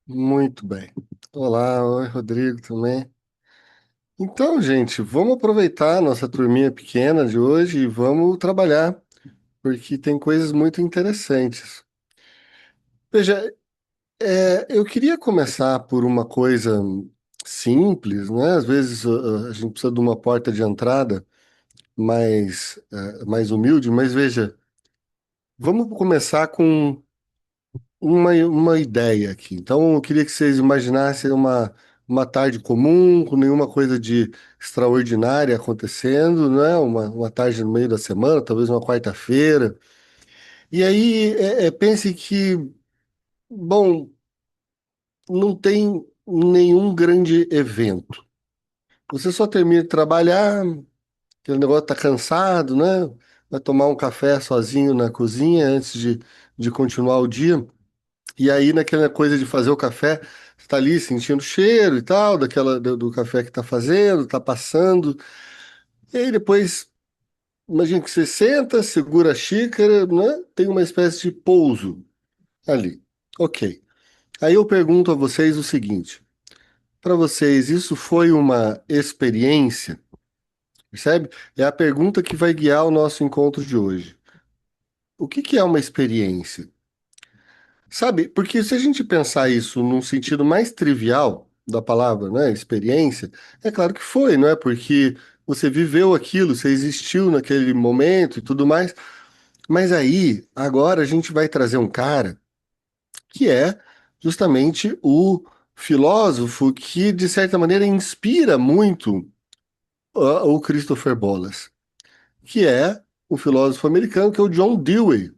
Muito bem. Olá, oi, Rodrigo também. Então, gente, vamos aproveitar a nossa turminha pequena de hoje e vamos trabalhar, porque tem coisas muito interessantes. Veja, eu queria começar por uma coisa simples, né? Às vezes a gente precisa de uma porta de entrada mais humilde, mas veja, vamos começar com uma ideia aqui. Então, eu queria que vocês imaginassem uma tarde comum, com nenhuma coisa de extraordinária acontecendo, né? Uma tarde no meio da semana, talvez uma quarta-feira. E aí, pense que, bom, não tem nenhum grande evento. Você só termina de trabalhar, aquele negócio tá cansado, né? Vai tomar um café sozinho na cozinha antes de continuar o dia. E aí, naquela coisa de fazer o café, você tá ali sentindo o cheiro e tal, do café que tá fazendo, tá passando. E aí depois, imagina que você senta, segura a xícara, né? Tem uma espécie de pouso ali. Ok. Aí eu pergunto a vocês o seguinte: para vocês, isso foi uma experiência? Percebe? É a pergunta que vai guiar o nosso encontro de hoje. O que que é uma experiência? Sabe, porque se a gente pensar isso num sentido mais trivial da palavra, né, experiência, é claro que foi, não é? Porque você viveu aquilo, você existiu naquele momento e tudo mais. Mas aí, agora a gente vai trazer um cara que é justamente o filósofo que, de certa maneira, inspira muito o Christopher Bollas, que é o filósofo americano, que é o John Dewey.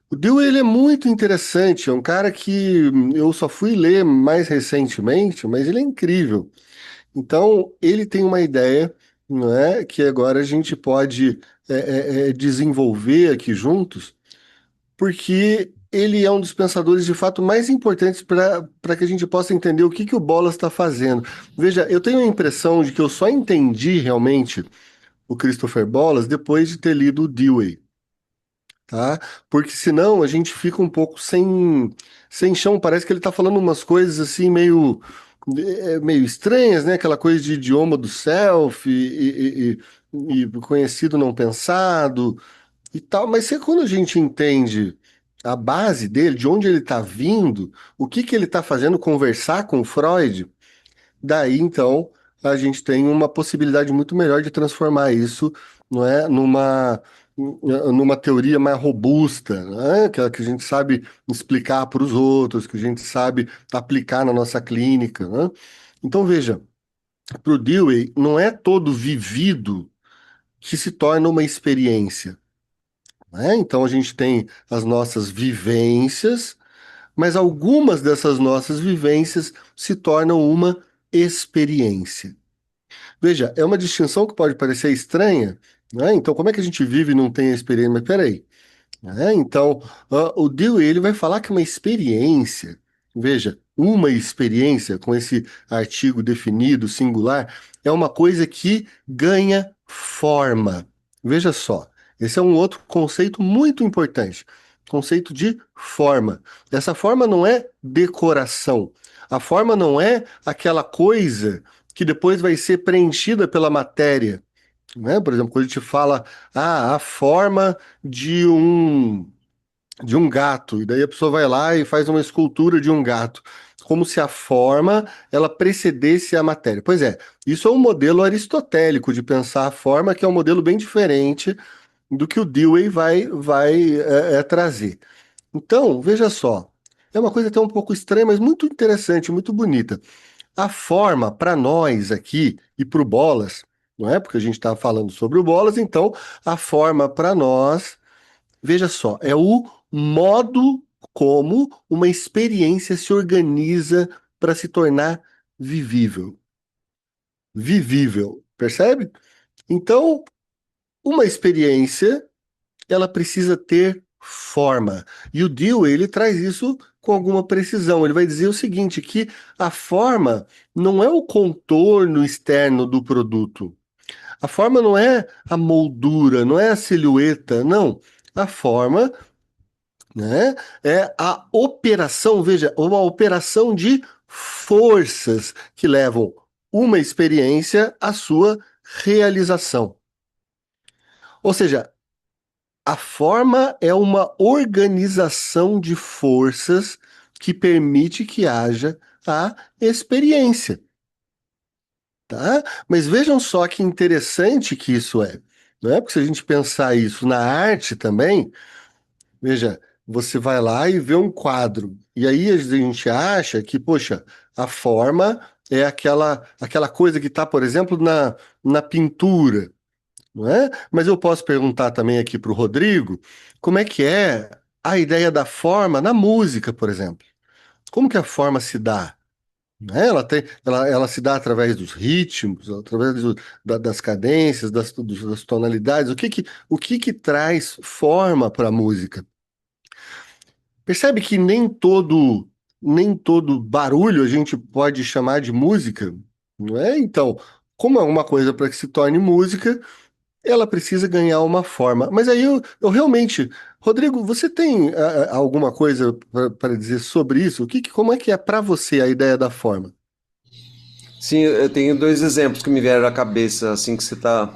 O Dewey, ele é muito interessante, é um cara que eu só fui ler mais recentemente, mas ele é incrível. Então, ele tem uma ideia, não é, que agora a gente pode desenvolver aqui juntos, porque ele é um dos pensadores de fato mais importantes para que a gente possa entender o que que o Bolas está fazendo. Veja, eu tenho a impressão de que eu só entendi realmente o Christopher Bollas depois de ter lido o Dewey, tá? Porque senão a gente fica um pouco sem chão. Parece que ele tá falando umas coisas assim meio estranhas, né? Aquela coisa de idioma do self e conhecido não pensado e tal. Mas quando a gente entende a base dele, de onde ele tá vindo, o que que ele tá fazendo, conversar com Freud, daí então a gente tem uma possibilidade muito melhor de transformar isso, não é, numa teoria mais robusta, né? Que a gente sabe explicar para os outros, que a gente sabe aplicar na nossa clínica, né? Então veja, para o Dewey não é todo vivido que se torna uma experiência, né? Então a gente tem as nossas vivências, mas algumas dessas nossas vivências se tornam uma experiência. Veja, é uma distinção que pode parecer estranha, né? Então, como é que a gente vive e não tem a experiência? Mas peraí, né? Então, o Dewey ele vai falar que uma experiência, veja, uma experiência com esse artigo definido, singular, é uma coisa que ganha forma. Veja só, esse é um outro conceito muito importante, conceito de forma. Essa forma não é decoração. A forma não é aquela coisa que depois vai ser preenchida pela matéria, né? Por exemplo, quando a gente fala, a forma de um gato, e daí a pessoa vai lá e faz uma escultura de um gato, como se a forma ela precedesse a matéria. Pois é, isso é um modelo aristotélico de pensar a forma, que é um modelo bem diferente do que o Dewey vai trazer. Então, veja só, é uma coisa até um pouco estranha, mas muito interessante, muito bonita. A forma, para nós aqui e para o Bolas, não é? Porque a gente está falando sobre o Bolas, então a forma para nós, veja só, é o modo como uma experiência se organiza para se tornar vivível. Vivível, percebe? Então, uma experiência, ela precisa ter forma. E o Dewey, ele traz isso com alguma precisão. Ele vai dizer o seguinte, que a forma não é o contorno externo do produto. A forma não é a moldura, não é a silhueta, não. A forma né? É a operação, veja, uma operação de forças que levam uma experiência à sua realização. Ou seja, a forma é uma organização de forças que permite que haja a experiência, tá? Mas vejam só que interessante que isso é, não é? Porque se a gente pensar isso na arte também, veja, você vai lá e vê um quadro, e aí a gente acha que, poxa, a forma é aquela coisa que está, por exemplo, na pintura, não é? Mas eu posso perguntar também aqui para o Rodrigo, como é que é a ideia da forma na música, por exemplo? Como que a forma se dá? Né? Ela se dá através dos ritmos, através das cadências, das tonalidades. O que que traz forma para a música? Percebe que nem todo barulho a gente pode chamar de música, não é? Então, como é uma coisa para que se torne música, ela precisa ganhar uma forma. Mas aí eu realmente, Rodrigo, você tem alguma coisa para dizer sobre isso? Como é que é para você a ideia da forma? Sim, eu tenho dois exemplos que me vieram à cabeça assim que você está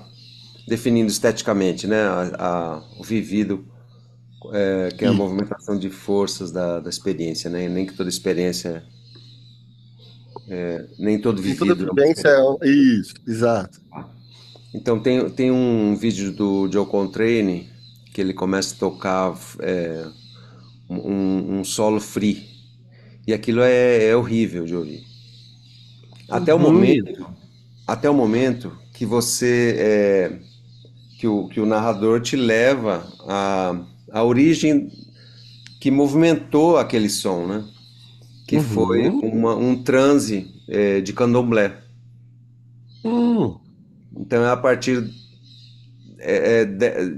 definindo esteticamente, né? O vivido, que é a E movimentação de forças da experiência, né? Nem que toda experiência, nem todo em toda vivido é uma vivência experiência. isso, exato. Então tem um vídeo do Joe Coltrane que ele começa a tocar um solo free. E aquilo é horrível de ouvir. Até o Uhum, momento, até o momento que que o narrador te leva à origem que movimentou aquele som, né? Que foi uhum, um transe de candomblé. uhum. Então é a partir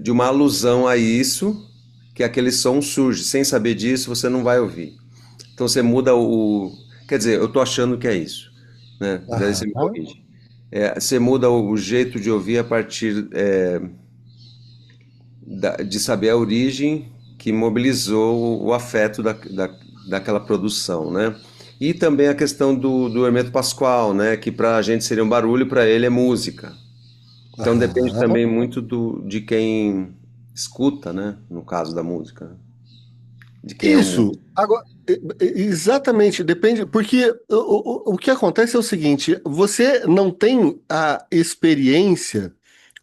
de uma alusão a isso que aquele som surge. Sem saber disso, você não vai ouvir. Então você muda quer dizer, eu tô achando que é isso, né? Daí você me Aham. corrige. Você muda o jeito de ouvir a partir de saber a origem que mobilizou o afeto daquela produção, né? E também a questão do Hermeto Pascoal, né? Que para a gente seria um barulho, para ele é música. Então depende Aham. também muito de quem escuta, né? No caso da música, né? De quem é o Isso. músico. Agora, exatamente, depende, porque o que acontece é o seguinte: você não tem a experiência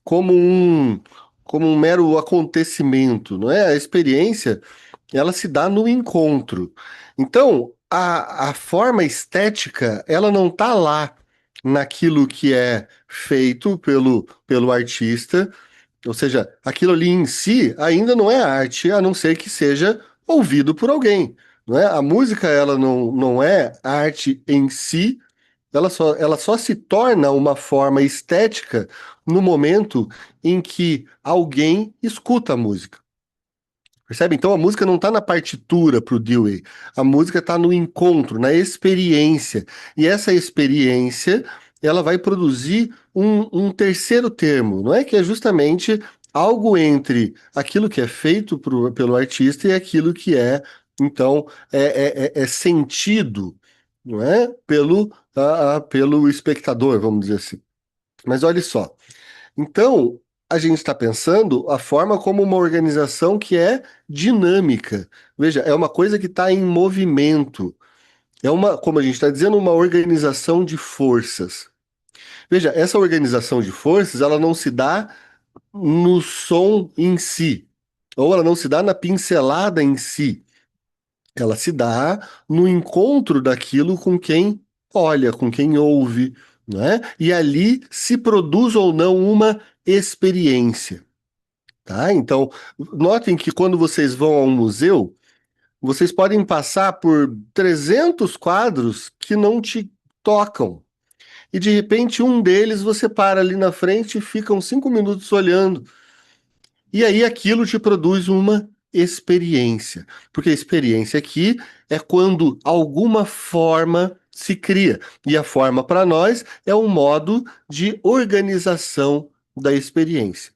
como um mero acontecimento, não é? A experiência, ela se dá no encontro. Então, a forma estética, ela não está lá naquilo que é feito pelo artista, ou seja, aquilo ali em si ainda não é arte, a não ser que seja ouvido por alguém, não é? A música, ela não é arte em si, ela só se torna uma forma estética no momento em que alguém escuta a música. Percebe? Então a música não está na partitura para o Dewey, a música está no encontro, na experiência. E essa experiência, ela vai produzir um terceiro termo, não é? Que é justamente algo entre aquilo que é feito pelo artista e aquilo que é, então, é sentido, não é? Pelo espectador, vamos dizer assim. Mas olha só. Então, a gente está pensando a forma como uma organização que é dinâmica. Veja, é uma coisa que está em movimento. É uma, como a gente está dizendo, uma organização de forças. Veja, essa organização de forças, ela não se dá no som em si, ou ela não se dá na pincelada em si. Ela se dá no encontro daquilo com quem olha, com quem ouve, né? E ali se produz ou não uma experiência. Tá? Então, notem que quando vocês vão a um museu, vocês podem passar por 300 quadros que não te tocam. E de repente, um deles você para ali na frente e fica uns 5 minutos olhando. E aí aquilo te produz uma experiência. Porque a experiência aqui é quando alguma forma se cria. E a forma para nós é um modo de organização da experiência.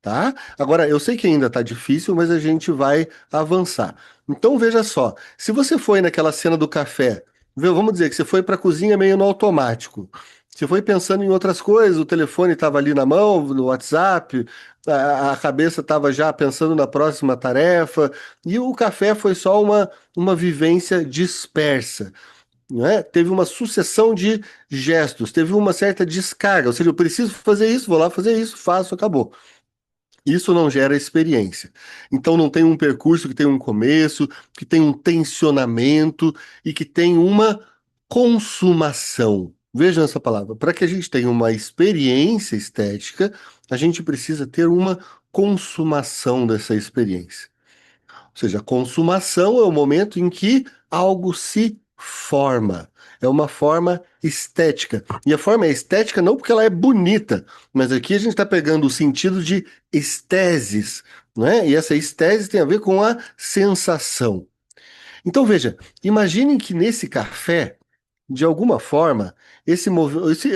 tá? Agora, eu sei que ainda tá difícil, mas a gente vai avançar. Então, veja só, se você foi naquela cena do café, vamos dizer que você foi para a cozinha meio no automático. Você foi pensando em outras coisas, o telefone estava ali na mão, no WhatsApp, a cabeça estava já pensando na próxima tarefa, e o café foi só uma vivência dispersa, não é? Teve uma sucessão de gestos, teve uma certa descarga, ou seja, eu preciso fazer isso, vou lá fazer isso, faço, acabou. Isso não gera experiência. Então não tem um percurso que tem um começo, que tem um tensionamento e que tem uma consumação. Vejam essa palavra. Para que a gente tenha uma experiência estética, a gente precisa ter uma consumação dessa experiência. Ou seja, a consumação é o momento em que algo se forma. É uma forma estética. E a forma é estética não porque ela é bonita, mas aqui a gente está pegando o sentido de esteses, não é? E essa estese tem a ver com a sensação. Então veja, imaginem que nesse café, de alguma forma,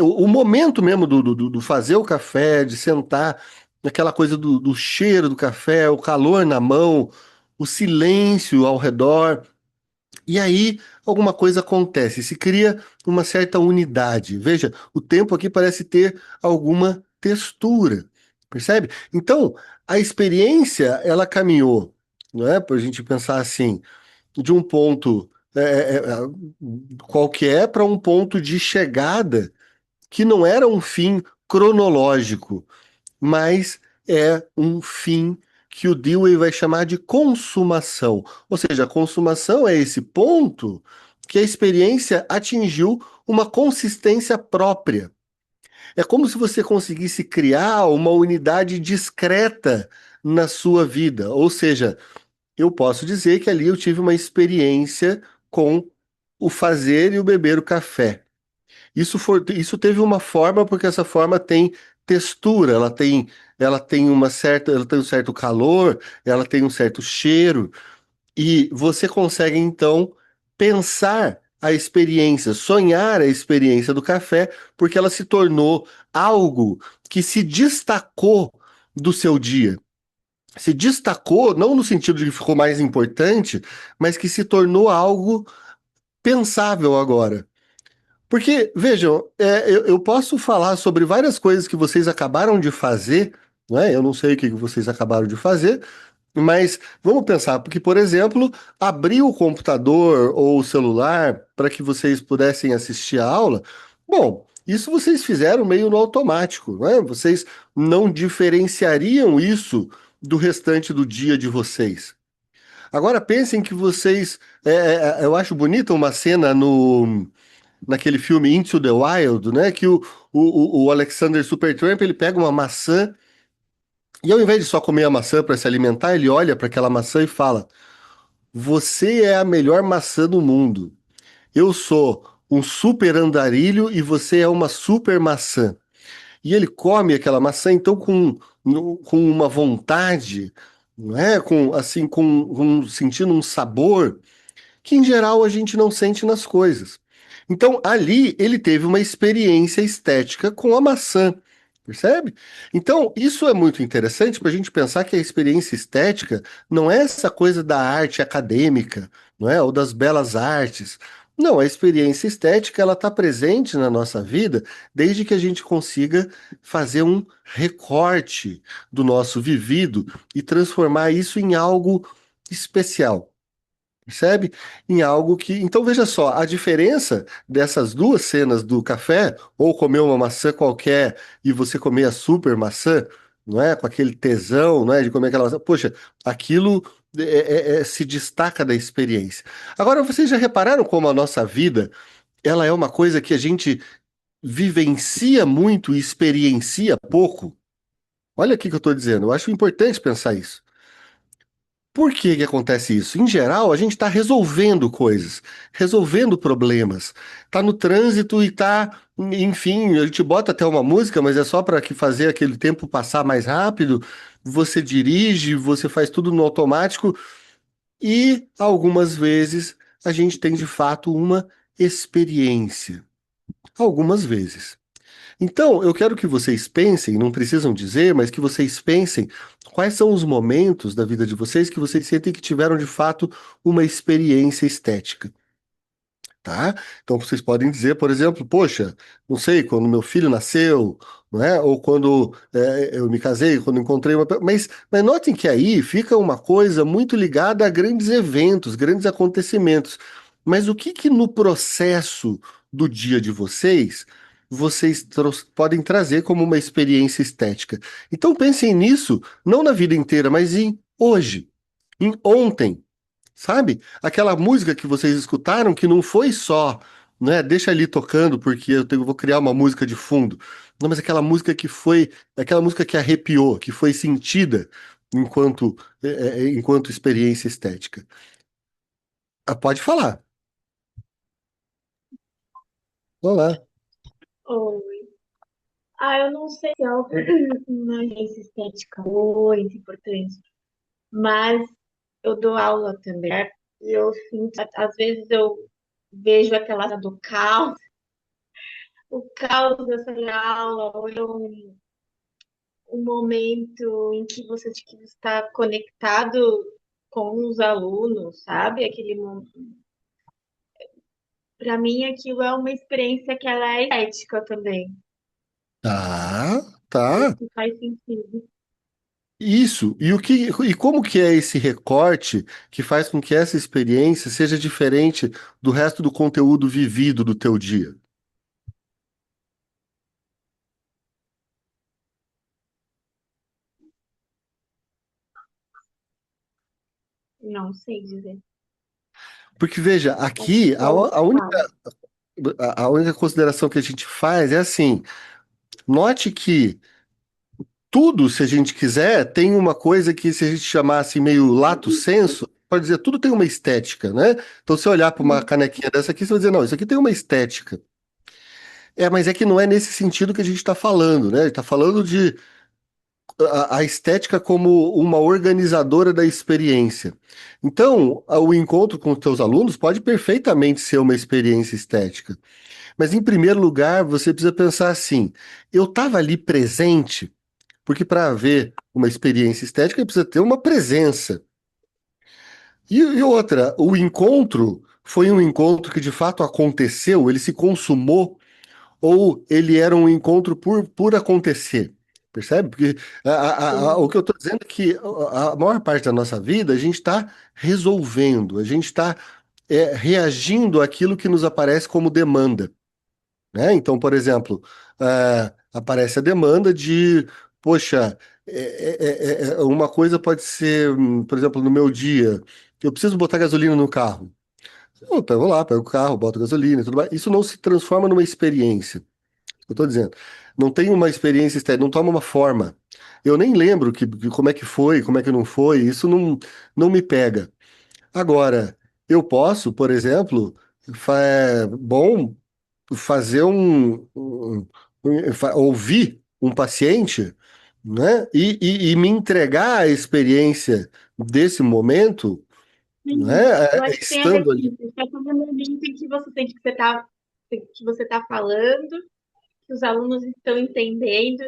o momento mesmo do fazer o café, de sentar, aquela coisa do cheiro do café, o calor na mão, o silêncio ao redor, e aí alguma coisa acontece, se cria uma certa unidade. Veja, o tempo aqui parece ter alguma textura, percebe? Então, a experiência, ela caminhou, não é? Para a gente pensar assim, de um ponto qualquer para um ponto de chegada que não era um fim cronológico, mas é um fim que o Dewey vai chamar de consumação. Ou seja, a consumação é esse ponto que a experiência atingiu uma consistência própria. É como se você conseguisse criar uma unidade discreta na sua vida. Ou seja, eu posso dizer que ali eu tive uma experiência com o fazer e o beber o café. Isso teve uma forma porque essa forma tem textura, ela tem uma certa, ela tem um certo calor, ela tem um certo cheiro e você consegue então pensar a experiência, sonhar a experiência do café, porque ela se tornou algo que se destacou do seu dia. Se destacou, não no sentido de que ficou mais importante, mas que se tornou algo pensável agora. Porque, vejam, eu posso falar sobre várias coisas que vocês acabaram de fazer, não é? Eu não sei o que vocês acabaram de fazer, mas vamos pensar, porque, por exemplo, abrir o computador ou o celular para que vocês pudessem assistir a aula, bom, isso vocês fizeram meio no automático, não é? Vocês não diferenciariam isso do restante do dia de vocês. Agora pensem que vocês. Eu acho bonita uma cena no naquele filme Into the Wild, né? Que o Alexander Supertramp ele pega uma maçã e ao invés de só comer a maçã para se alimentar, ele olha para aquela maçã e fala: Você é a melhor maçã do mundo. Eu sou um super andarilho e você é uma super maçã. E ele come aquela maçã então com uma vontade, não é? Com assim sentindo um sabor que em geral a gente não sente nas coisas. Então, ali ele teve uma experiência estética com a maçã, percebe? Então, isso é muito interessante para a gente pensar que a experiência estética não é essa coisa da arte acadêmica, não é? Ou das belas artes. Não, a experiência estética ela está presente na nossa vida desde que a gente consiga fazer um recorte do nosso vivido e transformar isso em algo especial. Percebe? Em algo que. Então veja só, a diferença dessas duas cenas do café, ou comer uma maçã qualquer e você comer a super maçã, não é? Com aquele tesão, não é? De comer aquela maçã. Poxa, aquilo se destaca da experiência. Agora, vocês já repararam como a nossa vida, ela é uma coisa que a gente vivencia muito e experiencia pouco? Olha aqui que eu estou dizendo, eu acho importante pensar isso. Por que que acontece isso? Em geral, a gente está resolvendo coisas, resolvendo problemas. Está no trânsito e está, enfim, a gente bota até uma música, mas é só para que fazer aquele tempo passar mais rápido. Você dirige, você faz tudo no automático e algumas vezes a gente tem de fato uma experiência. Algumas vezes. Então, eu quero que vocês pensem, não precisam dizer, mas que vocês pensem quais são os momentos da vida de vocês que vocês sentem que tiveram de fato uma experiência estética. Tá? Então vocês podem dizer, por exemplo, poxa, não sei, quando meu filho nasceu, não é? Ou quando eu me casei, quando encontrei uma. Mas notem que aí fica uma coisa muito ligada a grandes eventos, grandes acontecimentos. Mas o que que no processo do dia de vocês, podem trazer como uma experiência estética? Então pensem nisso, não na vida inteira, mas em hoje, em ontem. Sabe? Aquela música que vocês escutaram que não foi só, né? Deixa ali tocando porque vou criar uma música de fundo. Não, mas aquela música que foi, aquela música que arrepiou, que foi sentida enquanto experiência estética. Ah, pode falar. Vamos lá. Oi. Eu não sei se é uma agência estética muito importante, mas eu dou aula também. E eu sinto, às vezes eu vejo aquela cena do caos, o caos dessa aula, ou um momento em que você está conectado com os alunos, sabe? Para mim, aquilo é uma experiência que ela é estética também. Tá, Acho tá. que faz sentido. Isso. E como que é esse recorte que faz com que essa experiência seja diferente do resto do conteúdo vivido do teu dia? Não sei dizer. Porque veja, Acho que aqui só o caos. a única consideração que a gente faz é assim: note que tudo, se a gente quiser, tem uma coisa que, se a gente chamasse meio lato sensu, pode dizer, tudo tem uma estética, né? Então, se você olhar para uma canequinha dessa aqui, você vai dizer, não, isso aqui tem uma estética. Mas é que não é nesse sentido que a gente está falando, né? A gente está falando de a estética como uma organizadora da experiência. Então, o encontro com os teus alunos pode perfeitamente ser uma experiência estética. Mas, em primeiro lugar, você precisa pensar assim: eu estava ali presente. Porque para haver uma experiência estética, precisa ter uma presença. E outra, o encontro foi um encontro que de fato aconteceu, ele se consumou, ou ele era um encontro por acontecer. Percebe? Porque o Sim. que eu estou dizendo é que a maior parte da nossa vida a gente está resolvendo, a gente está reagindo àquilo que nos aparece como demanda, né? Então, por exemplo, aparece a demanda de, poxa, uma coisa pode ser, por exemplo, no meu dia, eu preciso botar gasolina no carro. Eu pego lá, pego o carro, boto gasolina e tudo mais. Isso não se transforma numa experiência. Eu tô dizendo, não tem uma experiência estética, não toma uma forma. Eu nem lembro como é que foi, como é que não foi, isso não me pega. Agora, eu posso, por exemplo, é bom fazer ouvir um paciente, né? E me entregar a experiência desse momento, Sim, né? eu acho que tem a ver Estando com ali. isso. Acho que é todo momento em que você sente que você tá falando, que os alunos estão entendendo,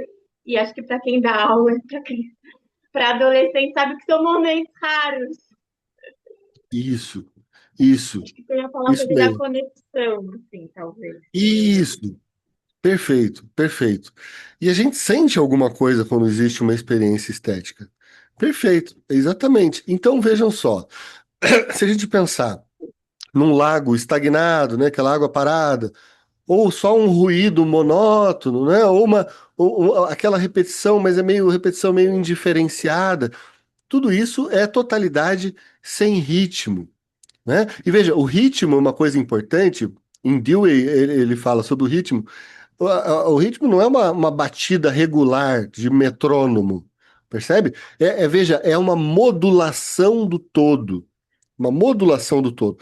e acho que para quem dá aula, para adolescente, sabe que são momentos raros. Isso, isso, Acho que tem aquela isso coisa da mesmo. conexão, assim, talvez. Isso, perfeito, perfeito. E a gente sente alguma coisa quando existe uma experiência estética. Perfeito, exatamente. Então vejam só, se a gente pensar num lago estagnado, né, aquela água parada, ou só um ruído monótono, né? Ou aquela repetição, mas é meio repetição meio indiferenciada. Tudo isso é totalidade sem ritmo, né? E veja, o ritmo é uma coisa importante. Em Dewey, ele fala sobre o ritmo. O ritmo não é uma batida regular de metrônomo, percebe? Veja, é uma modulação do todo. Uma modulação do todo.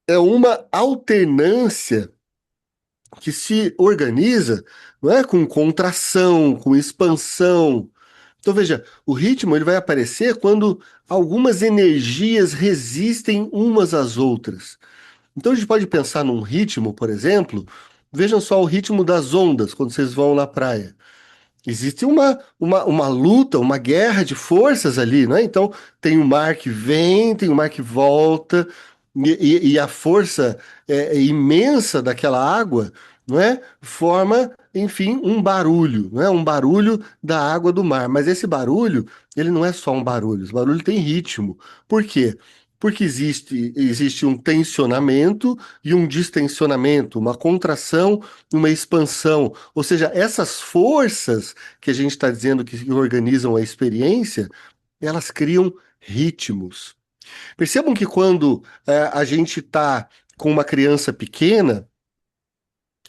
É uma alternância que se organiza, não é com contração, com expansão. Então veja, o ritmo ele vai aparecer quando algumas energias resistem umas às outras. Então a gente pode pensar num ritmo, por exemplo, Vejam só o ritmo das ondas quando vocês vão na praia. Existe uma luta, uma guerra de forças ali, né? Então, tem o mar que vem, tem o mar que volta, e a força imensa daquela água, não é? Forma, enfim, um barulho, não é? Um barulho da água do mar. Mas esse barulho, ele não é só um barulho, esse barulho tem ritmo. Por quê? Porque existe um tensionamento e um distensionamento, uma contração e uma expansão. Ou seja, essas forças que a gente está dizendo que organizam a experiência, elas criam ritmos. Percebam que quando a gente está com uma criança pequena,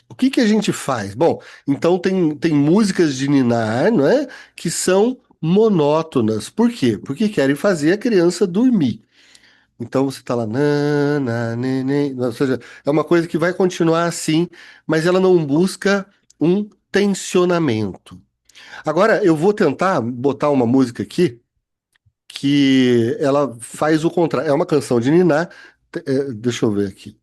o que que a gente faz? Bom, então tem músicas de ninar, não é? Que são monótonas. Por quê? Porque querem fazer a criança dormir. Então você está lá, ou seja, é uma coisa que vai continuar assim, mas ela não busca um tensionamento. Agora eu vou tentar botar uma música aqui que ela faz o contrário. É uma canção de Niná. Deixa eu ver aqui.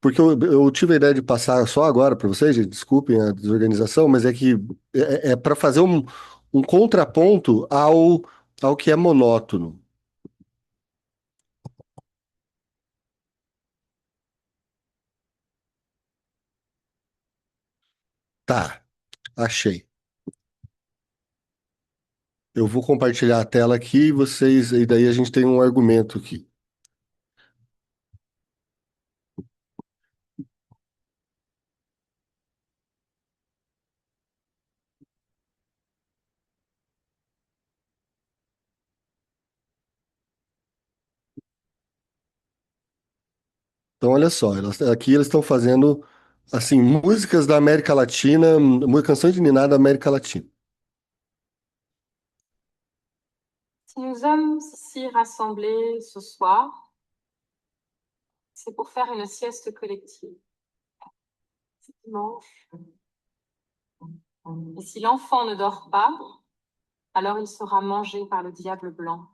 Porque eu tive a ideia de passar só agora para vocês, gente, desculpem a desorganização, mas é que é para fazer um contraponto ao que é monótono. Tá, achei. Eu vou compartilhar a tela aqui e daí a gente tem um argumento aqui. Então, olha só, aqui eles estão fazendo assim músicas da América Latina, canções de niná da América Latina. Si nous sommes ici rassemblés ce soir, c'est pour faire une sieste collective. C'est dimanche. Et si l'enfant ne dort pas, alors il sera mangé par le diable blanc.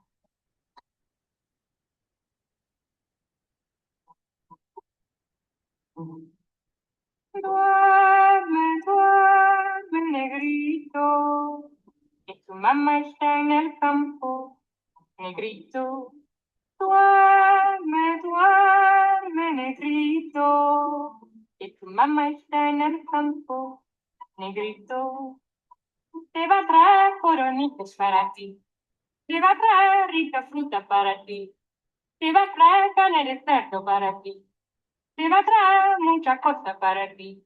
Duerme, duerme, negrito, que tu mamá está en el campo, negrito. Duerme, duerme, negrito, que tu mamá está en el campo, negrito. Te va a traer coronitas para ti, te va a traer rica fruta para ti, te va a traer carne de cerdo para ti, te va a traer mucha cosa para ti.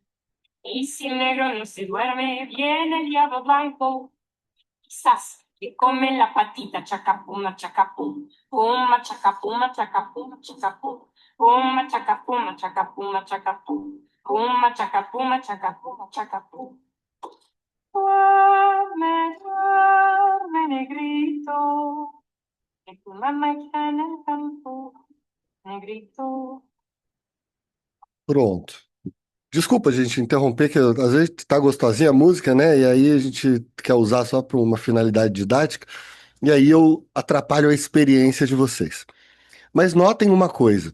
Y si el negro no se duerme, viene el diablo blanco, quizás que come la patita, chacapuma, chacapum, puma, chacapuma, chacapuma, chacapum, puma, chacapuma, chacapuma, chacapum, puma, chacapuma, chacapuma, chacapum. Duerme, duerme, negrito, que tu mamá está en el campo, negrito. Pronto. Desculpa, gente, interromper, que às vezes tá gostosinha a música, né? E aí a gente quer usar só para uma finalidade didática, e aí eu atrapalho a experiência de vocês. Mas notem uma coisa,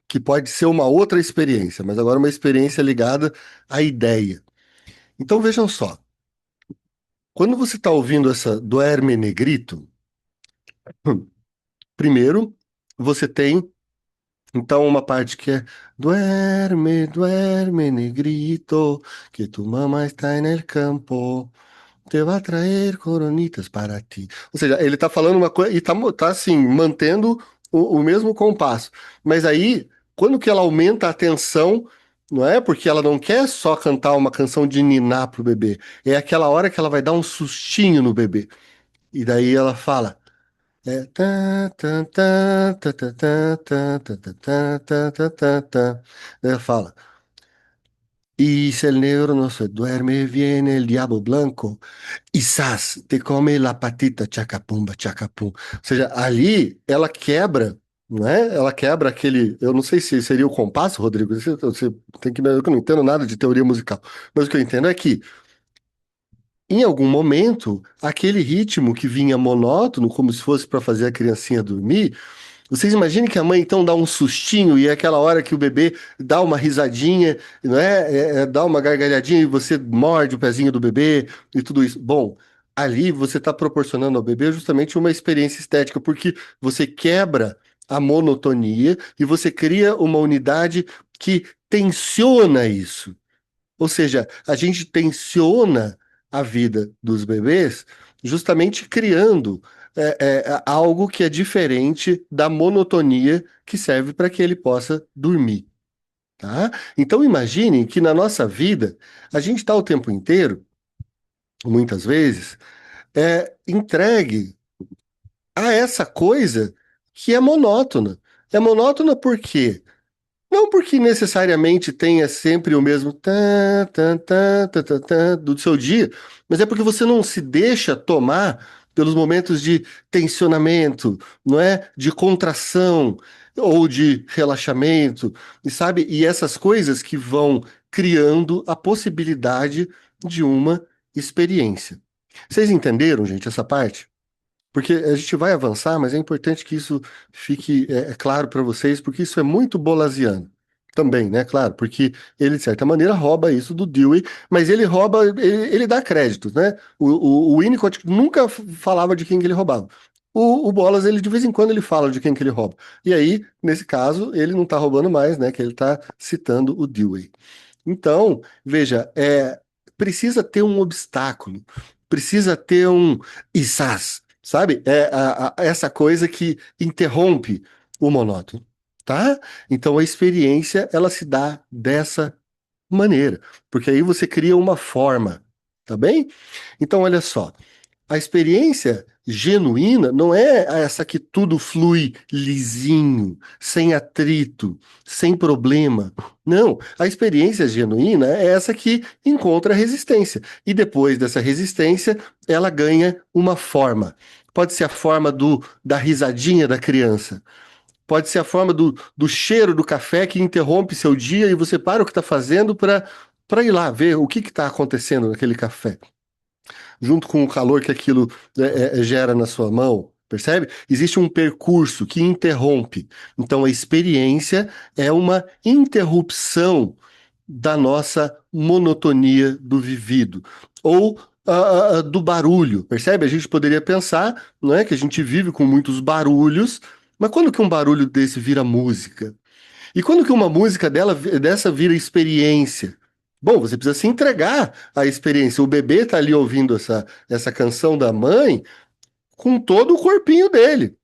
que pode ser uma outra experiência, mas agora uma experiência ligada à ideia. Então vejam só, quando você está ouvindo essa do Herme Negrito, primeiro você tem então uma parte que é duerme, duerme, negrito, que tu mamá está en el campo. Te vai trazer coronitas para ti. Ou seja, ele tá falando uma coisa e tá assim, mantendo o mesmo compasso. Mas aí, quando que ela aumenta a tensão, não é? Porque ela não quer só cantar uma canção de niná pro bebê. É aquela hora que ela vai dar um sustinho no bebê. E daí ela fala. Tá, tá, tá, tá, tá, tá, tá, tá, tá, tá, tá, tá, tá. Daí ela fala. Y si el negro no se duerme, viene el diabo blanco. E sas, te come la patita, chacapumba, chacapum. Ou seja, ali ela quebra, não é? Ela quebra aquele. Eu não sei se seria o compasso, Rodrigo. Você tem que. Eu não entendo nada de teoria musical. Mas o que eu entendo é que em algum momento, aquele ritmo que vinha monótono, como se fosse para fazer a criancinha dormir, vocês imaginem que a mãe então dá um sustinho e é aquela hora que o bebê dá uma risadinha, não é? Dá uma gargalhadinha e você morde o pezinho do bebê e tudo isso. Bom, ali você está proporcionando ao bebê justamente uma experiência estética, porque você quebra a monotonia e você cria uma unidade que tensiona isso. Ou seja, a gente tensiona a vida dos bebês justamente criando algo que é diferente da monotonia que serve para que ele possa dormir, tá? Então imagine que na nossa vida a gente está o tempo inteiro, muitas vezes, entregue a essa coisa que é monótona. É monótona por quê? Não porque necessariamente tenha sempre o mesmo tan, tan, tan, tan, tan, tan do seu dia, mas é porque você não se deixa tomar pelos momentos de tensionamento, não é? De contração ou de relaxamento, e sabe? E essas coisas que vão criando a possibilidade de uma experiência. Vocês entenderam, gente, essa parte? Porque a gente vai avançar, mas é importante que isso fique claro para vocês, porque isso é muito bolasiano. Também, né? Claro, porque ele, de certa maneira, rouba isso do Dewey, mas ele rouba, ele dá créditos, né? O Winnicott nunca falava de quem que ele roubava. O Bolas, ele de vez em quando ele fala de quem que ele rouba. E aí, nesse caso, ele não tá roubando mais, né? Que ele tá citando o Dewey. Então, veja, precisa ter um obstáculo, precisa ter um isás, sabe? Essa coisa que interrompe o monótono, tá? Então a experiência ela se dá dessa maneira, porque aí você cria uma forma, tá bem? Então olha só. A experiência genuína não é essa que tudo flui lisinho, sem atrito, sem problema. Não, a experiência genuína é essa que encontra resistência. E depois dessa resistência, ela ganha uma forma. Pode ser a forma da risadinha da criança. Pode ser a forma do cheiro do café que interrompe seu dia e você para o que está fazendo para ir lá ver o que está acontecendo naquele café junto com o calor que aquilo gera na sua mão, percebe? Existe um percurso que interrompe. Então, a experiência é uma interrupção da nossa monotonia do vivido. Ou do barulho, percebe? A gente poderia pensar, não é, que a gente vive com muitos barulhos, mas quando que um barulho desse vira música? E quando que uma música dessa vira experiência? Bom, você precisa se entregar à experiência. O bebê tá ali ouvindo essa canção da mãe com todo o corpinho dele.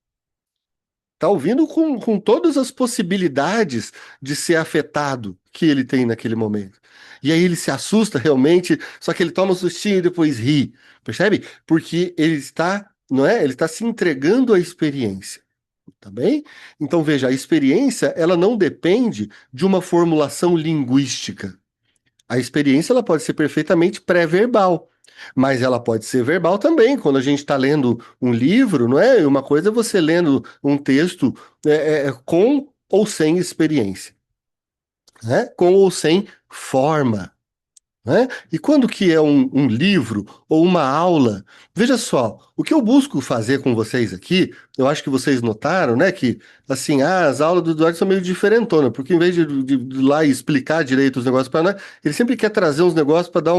Tá ouvindo com todas as possibilidades de ser afetado que ele tem naquele momento. E aí ele se assusta realmente, só que ele toma um sustinho e depois ri. Percebe? Porque ele está, não é? Ele está se entregando à experiência. Tá bem? Então veja, a experiência ela não depende de uma formulação linguística. A experiência ela pode ser perfeitamente pré-verbal, mas ela pode ser verbal também. Quando a gente está lendo um livro, não é? Uma coisa é você lendo um texto com ou sem experiência, né? Com ou sem forma. Né? E quando que é um livro ou uma aula? Veja só, o que eu busco fazer com vocês aqui, eu acho que vocês notaram, né, que assim, as aulas do Eduardo são meio diferentonas, porque em vez de ir lá e explicar direito os negócios para nós, ele sempre quer trazer uns negócios para dar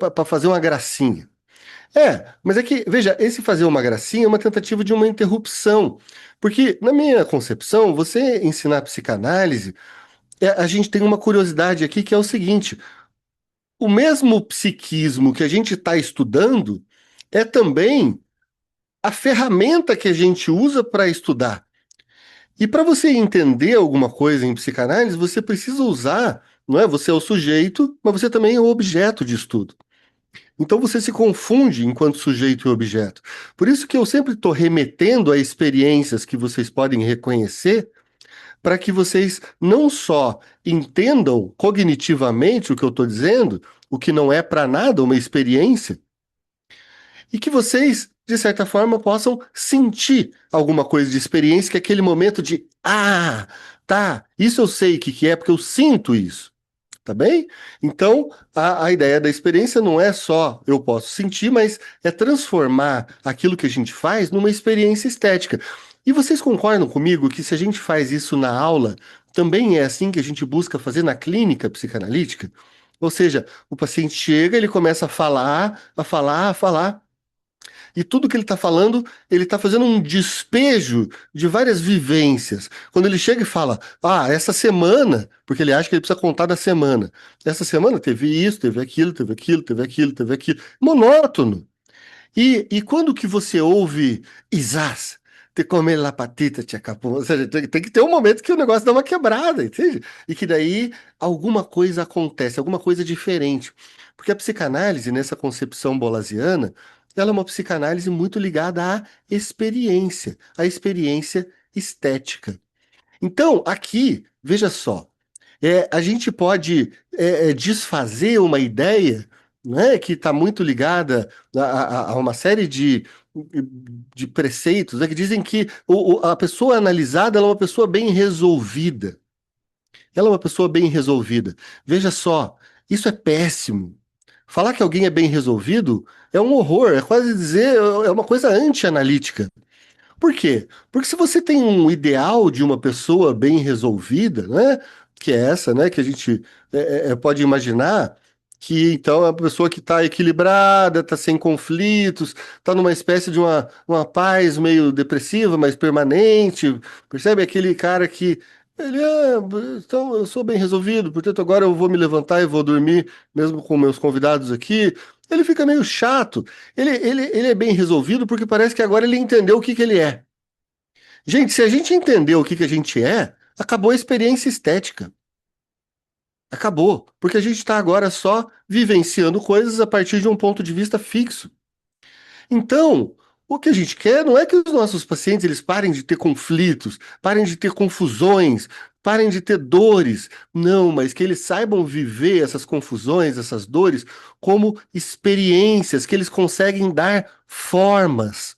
para fazer uma gracinha. Mas é que, veja, esse fazer uma gracinha é uma tentativa de uma interrupção, porque na minha concepção, você ensinar psicanálise, a gente tem uma curiosidade aqui que é o seguinte: o mesmo psiquismo que a gente está estudando é também a ferramenta que a gente usa para estudar. E para você entender alguma coisa em psicanálise, você precisa usar, não é? Você é o sujeito, mas você também é o objeto de estudo. Então você se confunde enquanto sujeito e objeto. Por isso que eu sempre estou remetendo a experiências que vocês podem reconhecer, para que vocês não só entendam cognitivamente o que eu estou dizendo, o que não é para nada uma experiência, e que vocês, de certa forma, possam sentir alguma coisa de experiência, que é aquele momento de, tá, isso eu sei o que é, porque eu sinto isso. Tá bem? Então, a ideia da experiência não é só eu posso sentir, mas é transformar aquilo que a gente faz numa experiência estética. E vocês concordam comigo que se a gente faz isso na aula, também é assim que a gente busca fazer na clínica psicanalítica? Ou seja, o paciente chega, ele começa a falar, a falar, a falar. E tudo que ele está falando, ele está fazendo um despejo de várias vivências. Quando ele chega e fala, essa semana, porque ele acha que ele precisa contar da semana. Essa semana teve isso, teve aquilo, teve aquilo, teve aquilo, teve aquilo. Monótono. E quando que você ouve Isás, te comer la patita, te acabou? Ou seja, tem que ter um momento que o negócio dá uma quebrada, entende? E que daí alguma coisa acontece, alguma coisa diferente. Porque a psicanálise, nessa concepção bolasiana, ela é uma psicanálise muito ligada à experiência estética. Então, aqui, veja só, a gente pode desfazer uma ideia, né, que está muito ligada a uma série de preceitos, né, que dizem que a pessoa analisada ela é uma pessoa bem resolvida. Ela é uma pessoa bem resolvida. Veja só, isso é péssimo. Falar que alguém é bem resolvido é um horror, é quase dizer, é uma coisa anti-analítica. Por quê? Porque se você tem um ideal de uma pessoa bem resolvida, né, que é essa, né, que a gente pode imaginar que então é uma pessoa que está equilibrada, está sem conflitos, está numa espécie de uma paz meio depressiva, mas permanente, percebe? Aquele cara que então eu sou bem resolvido, portanto agora eu vou me levantar e vou dormir, mesmo com meus convidados aqui. Ele fica meio chato. Ele é bem resolvido porque parece que agora ele entendeu o que que ele é. Gente, se a gente entendeu o que que a gente é, acabou a experiência estética. Acabou. Porque a gente está agora só vivenciando coisas a partir de um ponto de vista fixo. Então, o que a gente quer não é que os nossos pacientes eles parem de ter conflitos, parem de ter confusões, parem de ter dores. Não, mas que eles saibam viver essas confusões, essas dores, como experiências que eles conseguem dar formas.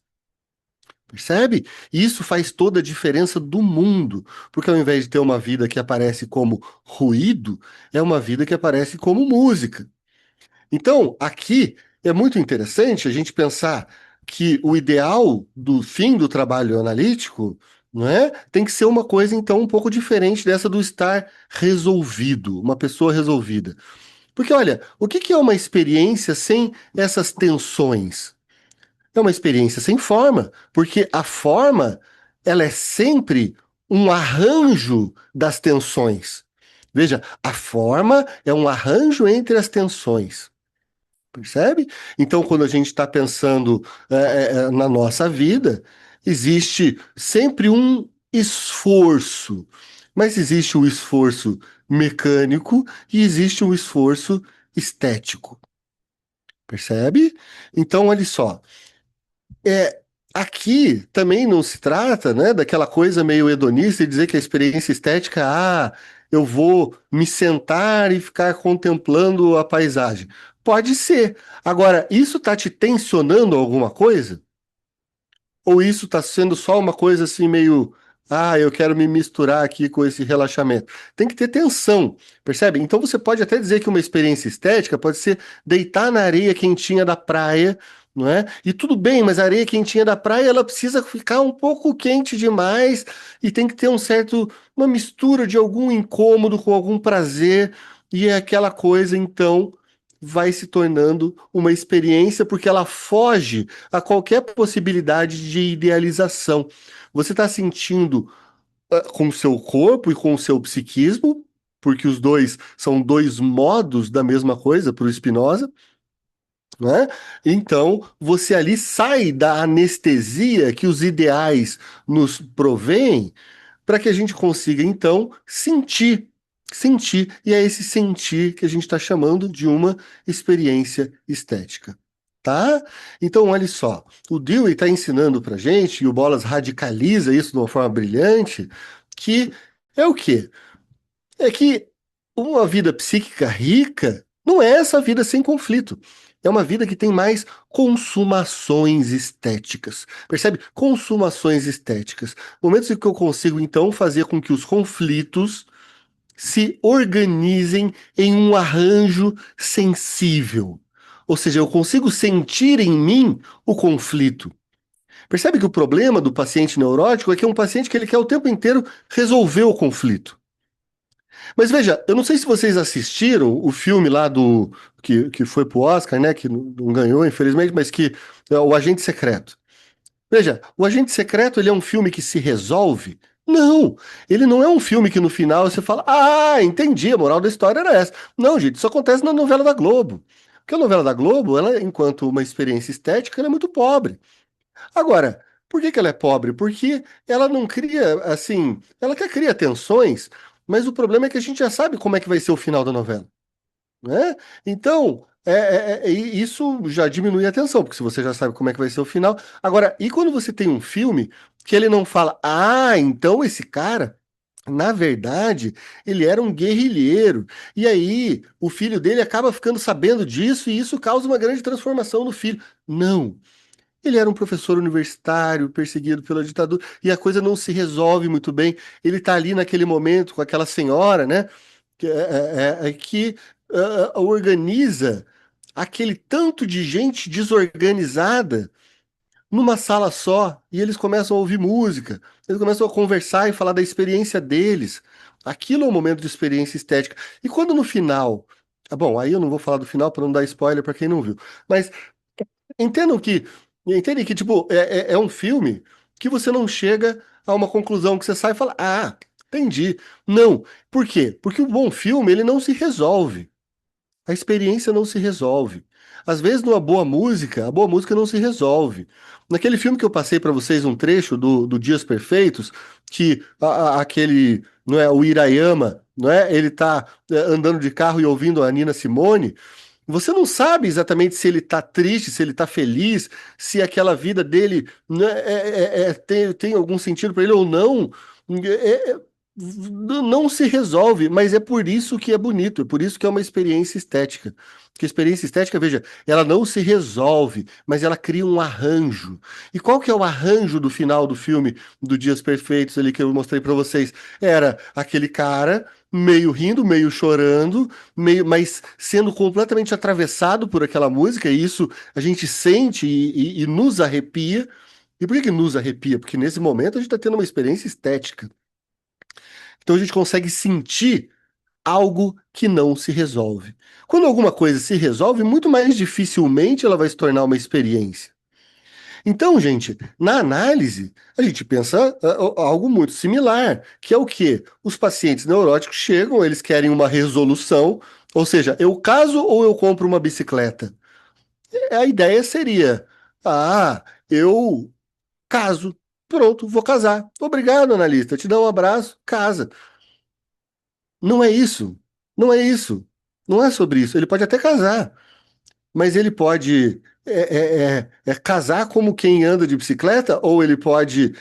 Percebe? E isso faz toda a diferença do mundo, porque ao invés de ter uma vida que aparece como ruído, é uma vida que aparece como música. Então, aqui é muito interessante a gente pensar que o ideal do fim do trabalho analítico, não é? Tem que ser uma coisa então um pouco diferente dessa do estar resolvido, uma pessoa resolvida. Porque olha, o que que é uma experiência sem essas tensões? É uma experiência sem forma, porque a forma, ela é sempre um arranjo das tensões. Veja, a forma é um arranjo entre as tensões. Percebe? Então, quando a gente está pensando na nossa vida, existe sempre um esforço, mas existe o esforço mecânico e existe o esforço estético. Percebe? Então, olha só. É, aqui também não se trata, né, daquela coisa meio hedonista e dizer que a experiência estética, eu vou me sentar e ficar contemplando a paisagem. Pode ser. Agora, isso está te tensionando alguma coisa? Ou isso está sendo só uma coisa assim meio, eu quero me misturar aqui com esse relaxamento? Tem que ter tensão, percebe? Então você pode até dizer que uma experiência estética pode ser deitar na areia quentinha da praia, não é? E tudo bem, mas a areia quentinha da praia ela precisa ficar um pouco quente demais e tem que ter uma mistura de algum incômodo com algum prazer e é aquela coisa então vai se tornando uma experiência porque ela foge a qualquer possibilidade de idealização. Você está sentindo com o seu corpo e com o seu psiquismo, porque os dois são dois modos da mesma coisa para o Spinoza, né? Então, você ali sai da anestesia que os ideais nos provêm para que a gente consiga, então, sentir. Sentir. E é esse sentir que a gente está chamando de uma experiência estética. Tá? Então, olha só. O Dewey está ensinando para gente, e o Bolas radicaliza isso de uma forma brilhante, que é o quê? É que uma vida psíquica rica não é essa vida sem conflito. É uma vida que tem mais consumações estéticas. Percebe? Consumações estéticas. Momentos em que eu consigo, então, fazer com que os conflitos se organizem em um arranjo sensível. Ou seja, eu consigo sentir em mim o conflito. Percebe que o problema do paciente neurótico é que é um paciente que ele quer o tempo inteiro resolver o conflito. Mas veja, eu não sei se vocês assistiram o filme lá do que foi pro Oscar, né? Que não ganhou, infelizmente, mas que é o Agente Secreto. Veja, o Agente Secreto ele é um filme que se resolve? Não, ele não é um filme que no final você fala, ah, entendi, a moral da história era essa. Não, gente, isso acontece na novela da Globo. Porque a novela da Globo, ela, enquanto uma experiência estética, ela é muito pobre. Agora, por que que ela é pobre? Porque ela não cria, assim, ela quer criar tensões, mas o problema é que a gente já sabe como é que vai ser o final da novela, né? Então, e isso já diminui a tensão, porque se você já sabe como é que vai ser o final. Agora, e quando você tem um filme que ele não fala, ah, então esse cara, na verdade, ele era um guerrilheiro, e aí o filho dele acaba ficando sabendo disso, e isso causa uma grande transformação no filho. Não. Ele era um professor universitário, perseguido pela ditadura, e a coisa não se resolve muito bem. Ele está ali naquele momento com aquela senhora, né? Que organiza aquele tanto de gente desorganizada numa sala só, e eles começam a ouvir música, eles começam a conversar e falar da experiência deles. Aquilo é um momento de experiência estética. E quando no final. Bom, aí eu não vou falar do final para não dar spoiler para quem não viu. Mas Entendam que, entendem que, tipo, é um filme que você não chega a uma conclusão que você sai e fala, ah, entendi. Não. Por quê? Porque o bom filme, ele não se resolve. A experiência não se resolve. Às vezes, numa boa música, a boa música não se resolve. Naquele filme que eu passei para vocês um trecho do Dias Perfeitos, que aquele, não é, o Irayama, não é, ele tá andando de carro e ouvindo a Nina Simone, você não sabe exatamente se ele está triste, se ele está feliz, se aquela vida dele né, tem algum sentido para ele ou não. É- é- não se resolve, mas é por isso que é bonito, é por isso que é uma experiência estética. Porque a experiência estética, veja, ela não se resolve, mas ela cria um arranjo. E qual que é o arranjo do final do filme do Dias Perfeitos ali que eu mostrei para vocês? Era aquele cara meio rindo, meio chorando, meio, mas sendo completamente atravessado por aquela música, e isso a gente sente e nos arrepia. E por que que nos arrepia? Porque nesse momento a gente está tendo uma experiência estética. Então a gente consegue sentir algo que não se resolve. Quando alguma coisa se resolve, muito mais dificilmente ela vai se tornar uma experiência. Então, gente, na análise, a gente pensa algo muito similar, que é o quê? Os pacientes neuróticos chegam, eles querem uma resolução, ou seja, eu caso ou eu compro uma bicicleta? A ideia seria, ah, eu caso, pronto, vou casar. Obrigado, analista, te dá um abraço, casa. Não é isso, não é isso, não é sobre isso. Ele pode até casar, mas ele pode casar como quem anda de bicicleta, ou ele pode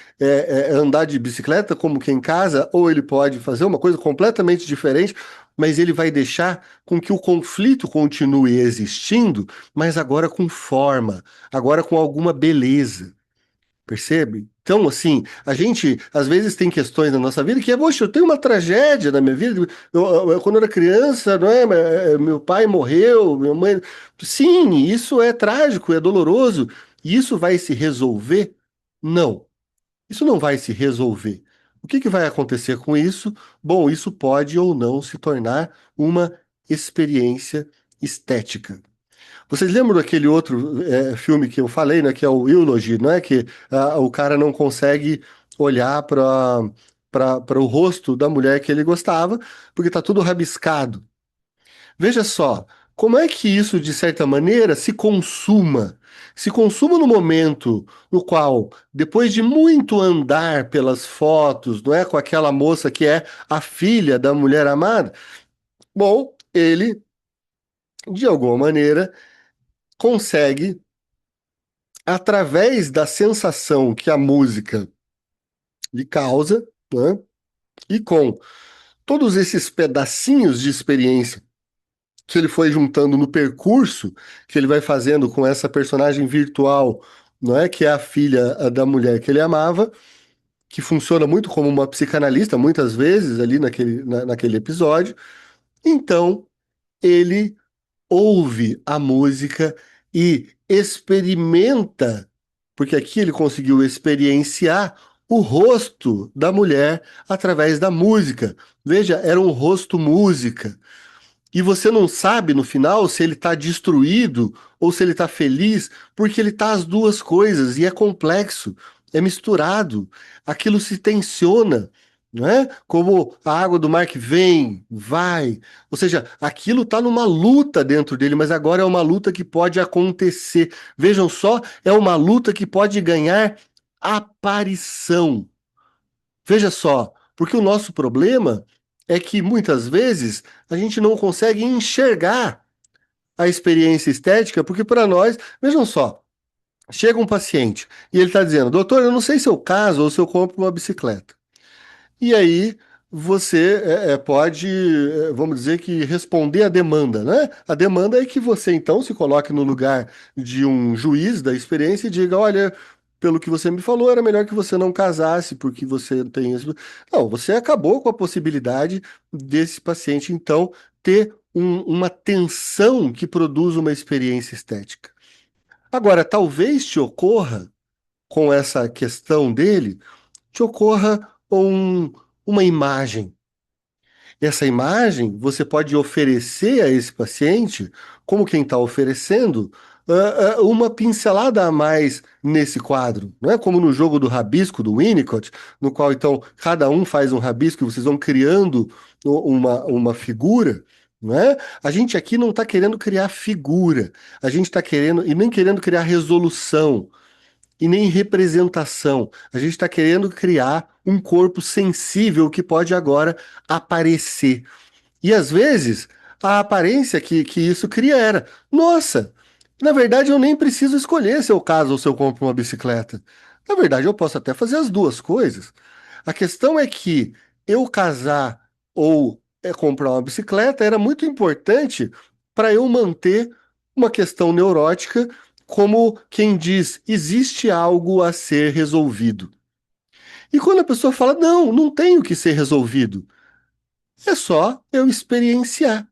andar de bicicleta como quem casa, ou ele pode fazer uma coisa completamente diferente, mas ele vai deixar com que o conflito continue existindo, mas agora com forma, agora com alguma beleza. Percebe? Então, assim, a gente às vezes tem questões na nossa vida que é, poxa, eu tenho uma tragédia na minha vida. Quando eu era criança, não é? Meu pai morreu, minha mãe. Sim, isso é trágico, é doloroso. E isso vai se resolver? Não, isso não vai se resolver. O que que vai acontecer com isso? Bom, isso pode ou não se tornar uma experiência estética. Vocês lembram daquele outro filme que eu falei, né? Que é o Eulogy, não é? Que o cara não consegue olhar para o rosto da mulher que ele gostava, porque tá tudo rabiscado. Veja só, como é que isso, de certa maneira, se consuma? Se consuma no momento no qual, depois de muito andar pelas fotos, não é? Com aquela moça que é a filha da mulher amada, bom, ele, de alguma maneira, consegue através da sensação que a música lhe causa, né? E com todos esses pedacinhos de experiência que ele foi juntando no percurso que ele vai fazendo com essa personagem virtual, não é? Que é a filha da mulher que ele amava, que funciona muito como uma psicanalista, muitas vezes, ali naquele episódio. Então, ele ouve a música e experimenta, porque aqui ele conseguiu experienciar o rosto da mulher através da música. Veja, era um rosto música. E você não sabe no final se ele está destruído ou se ele está feliz, porque ele está as duas coisas e é complexo, é misturado. Aquilo se tensiona, não é? Como a água do mar que vem, vai. Ou seja, aquilo está numa luta dentro dele, mas agora é uma luta que pode acontecer. Vejam só, é uma luta que pode ganhar aparição. Veja só, porque o nosso problema é que muitas vezes a gente não consegue enxergar a experiência estética, porque para nós, vejam só, chega um paciente e ele está dizendo, doutor, eu não sei se eu caso ou se eu compro uma bicicleta. E aí você pode, vamos dizer que responder à demanda, né? A demanda é que você então se coloque no lugar de um juiz da experiência e diga, olha, pelo que você me falou, era melhor que você não casasse, porque você tem isso. Não, você acabou com a possibilidade desse paciente então ter uma tensão que produz uma experiência estética. Agora, talvez te ocorra com essa questão dele te ocorra uma imagem. Essa imagem você pode oferecer a esse paciente, como quem está oferecendo, uma pincelada a mais nesse quadro. Não é como no jogo do rabisco, do Winnicott, no qual então cada um faz um rabisco e vocês vão criando uma figura. Não é? A gente aqui não está querendo criar figura, a gente está querendo, e nem querendo criar resolução e nem representação. A gente está querendo criar um corpo sensível que pode agora aparecer. E às vezes, a aparência que isso cria era: nossa, na verdade eu nem preciso escolher se eu caso ou se eu compro uma bicicleta. Na verdade, eu posso até fazer as duas coisas. A questão é que eu casar ou comprar uma bicicleta era muito importante para eu manter uma questão neurótica, como quem diz, existe algo a ser resolvido. E quando a pessoa fala, não, não tem o que ser resolvido, é só eu experienciar.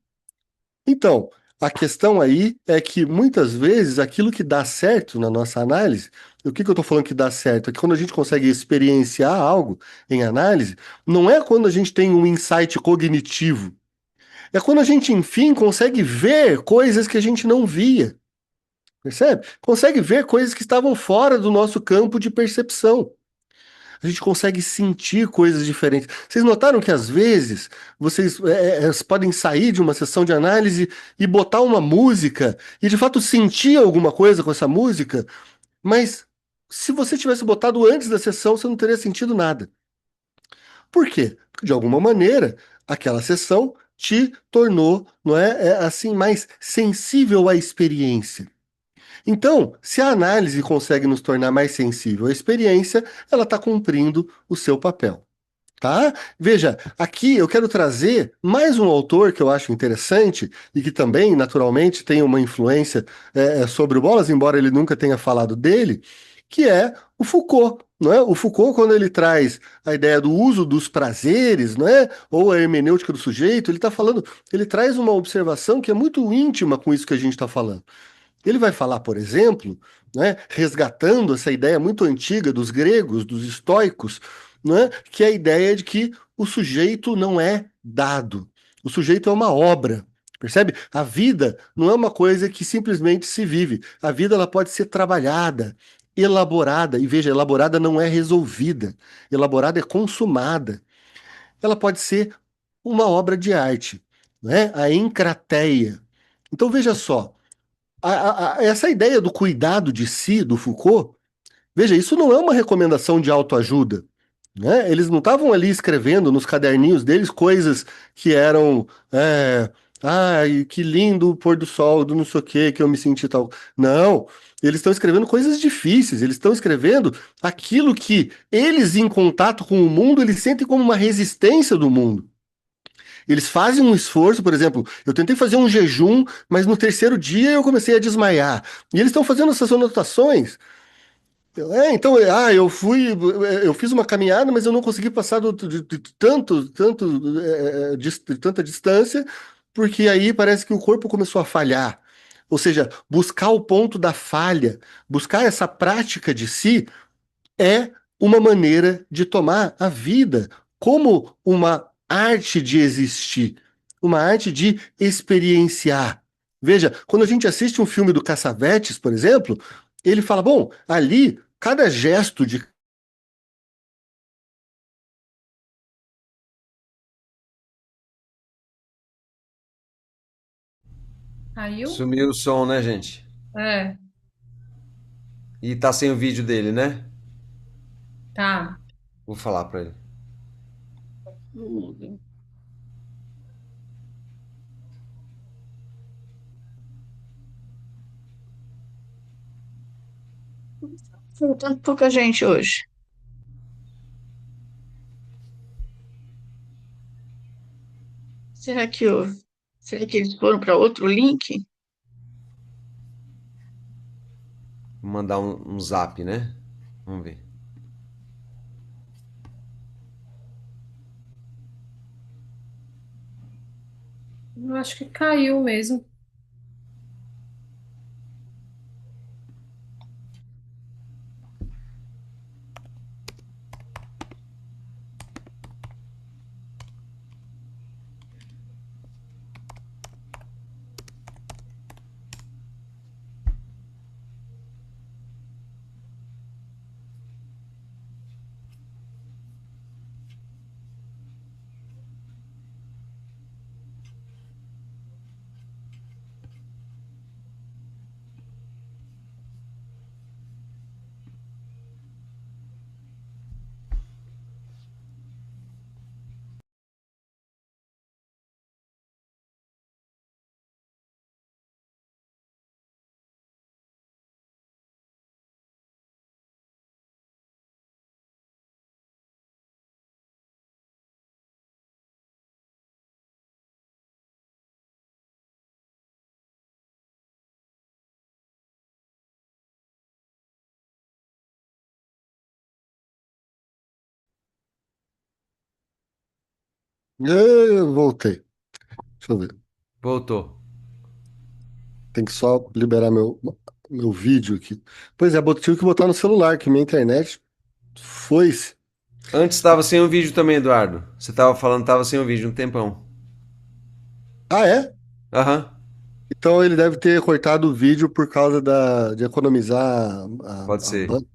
Então, a questão aí é que muitas vezes aquilo que dá certo na nossa análise, o que eu estou falando que dá certo? É que quando a gente consegue experienciar algo em análise, não é quando a gente tem um insight cognitivo, é quando a gente, enfim, consegue ver coisas que a gente não via, percebe? Consegue ver coisas que estavam fora do nosso campo de percepção. A gente consegue sentir coisas diferentes. Vocês notaram que às vezes vocês podem sair de uma sessão de análise e botar uma música e de fato sentir alguma coisa com essa música, mas se você tivesse botado antes da sessão, você não teria sentido nada. Por quê? Porque de alguma maneira aquela sessão te tornou, não assim, mais sensível à experiência. Então, se a análise consegue nos tornar mais sensível à experiência, ela está cumprindo o seu papel. Tá? Veja, aqui eu quero trazer mais um autor que eu acho interessante e que também, naturalmente, tem uma influência sobre o Bolas, embora ele nunca tenha falado dele, que é o Foucault. Não é? O Foucault, quando ele traz a ideia do uso dos prazeres, não é? Ou a hermenêutica do sujeito, ele está falando, ele traz uma observação que é muito íntima com isso que a gente está falando. Ele vai falar, por exemplo, né, resgatando essa ideia muito antiga dos gregos, dos estoicos, né, que é a ideia de que o sujeito não é dado, o sujeito é uma obra. Percebe? A vida não é uma coisa que simplesmente se vive. A vida ela pode ser trabalhada, elaborada. E veja, elaborada não é resolvida. Elaborada é consumada. Ela pode ser uma obra de arte, né? A encrateia. Então veja só, essa ideia do cuidado de si, do Foucault, veja, isso não é uma recomendação de autoajuda, né? Eles não estavam ali escrevendo nos caderninhos deles coisas que eram, ai, que lindo o pôr do sol, do não sei o que eu me senti tal. Não, eles estão escrevendo coisas difíceis, eles estão escrevendo aquilo que eles, em contato com o mundo, eles sentem como uma resistência do mundo. Eles fazem um esforço, por exemplo, eu tentei fazer um jejum, mas no terceiro dia eu comecei a desmaiar. E eles estão fazendo essas anotações Então, eu fiz uma caminhada, mas eu não consegui passar de de tanta distância, porque aí parece que o corpo começou a falhar. Ou seja, buscar o ponto da falha, buscar essa prática de si é uma maneira de tomar a vida como uma arte de existir, uma arte de experienciar. Veja, quando a gente assiste um filme do Cassavetes, por exemplo, ele fala: bom, ali, cada gesto de. Caiu? Sumiu o som, né, gente? É, E tá sem o vídeo dele, né? tá. Vou falar pra ele. Faltando pouca gente hoje. Será que eu, será que eles foram para outro link? Vou mandar um zap, né? Vamos ver. Eu acho que caiu mesmo. Eu voltei. Deixa eu ver. Voltou. Tem que só liberar meu vídeo aqui. Pois é, tive que botar no celular, que minha internet foi-se. Antes estava sem o vídeo também, Eduardo. Você tava falando que tava sem o vídeo um tempão. Ah, é? Aham, Então ele deve ter cortado o vídeo por causa de economizar pode a ser. banda.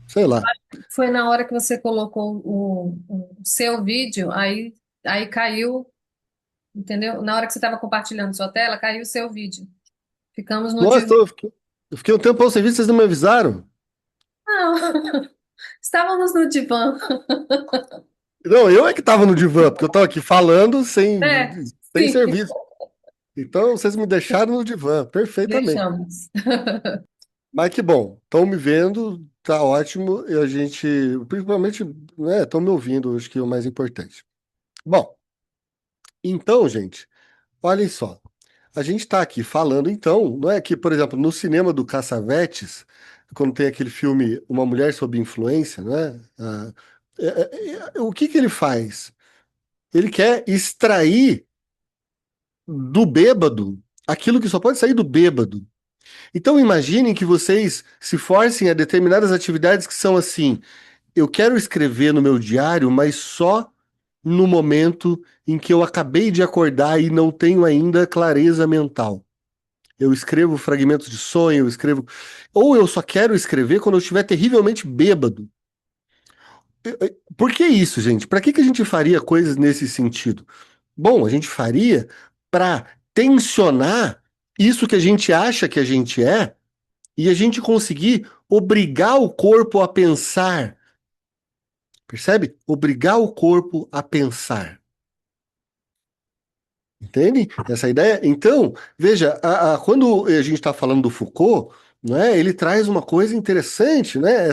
Sei lá. Foi na hora que você colocou o seu vídeo, aí caiu, entendeu? Na hora que você estava compartilhando sua tela, caiu o seu vídeo. Ficamos no Nossa, divã. eu fiquei um tempão sem vídeo, vocês não me avisaram? Não, estávamos no divã. Não, eu é que tava no divã, porque eu tava aqui falando É, sem sim, serviço. Então vocês me deixaram no divã, perfeitamente. deixamos. Mas que bom, estão me vendo, tá ótimo, e a gente, principalmente, né, estão me ouvindo, acho que é o mais importante. Bom, então, gente, olhem só. A gente está aqui falando, então, não é que, por exemplo, no cinema do Cassavetes, quando tem aquele filme Uma Mulher Sob Influência, né? O que que ele faz? Ele quer extrair do bêbado aquilo que só pode sair do bêbado. Então imaginem que vocês se forcem a determinadas atividades que são assim: eu quero escrever no meu diário, mas só no momento em que eu acabei de acordar e não tenho ainda clareza mental. Eu escrevo fragmentos de sonho, eu escrevo. Ou eu só quero escrever quando eu estiver terrivelmente bêbado. Por que isso, gente? Para que a gente faria coisas nesse sentido? Bom, a gente faria para tensionar isso que a gente acha que a gente é e a gente conseguir obrigar o corpo a pensar. Percebe? Obrigar o corpo a pensar. Entende? Essa ideia? Então, veja, quando a gente está falando do Foucault, né, ele traz uma coisa interessante, né?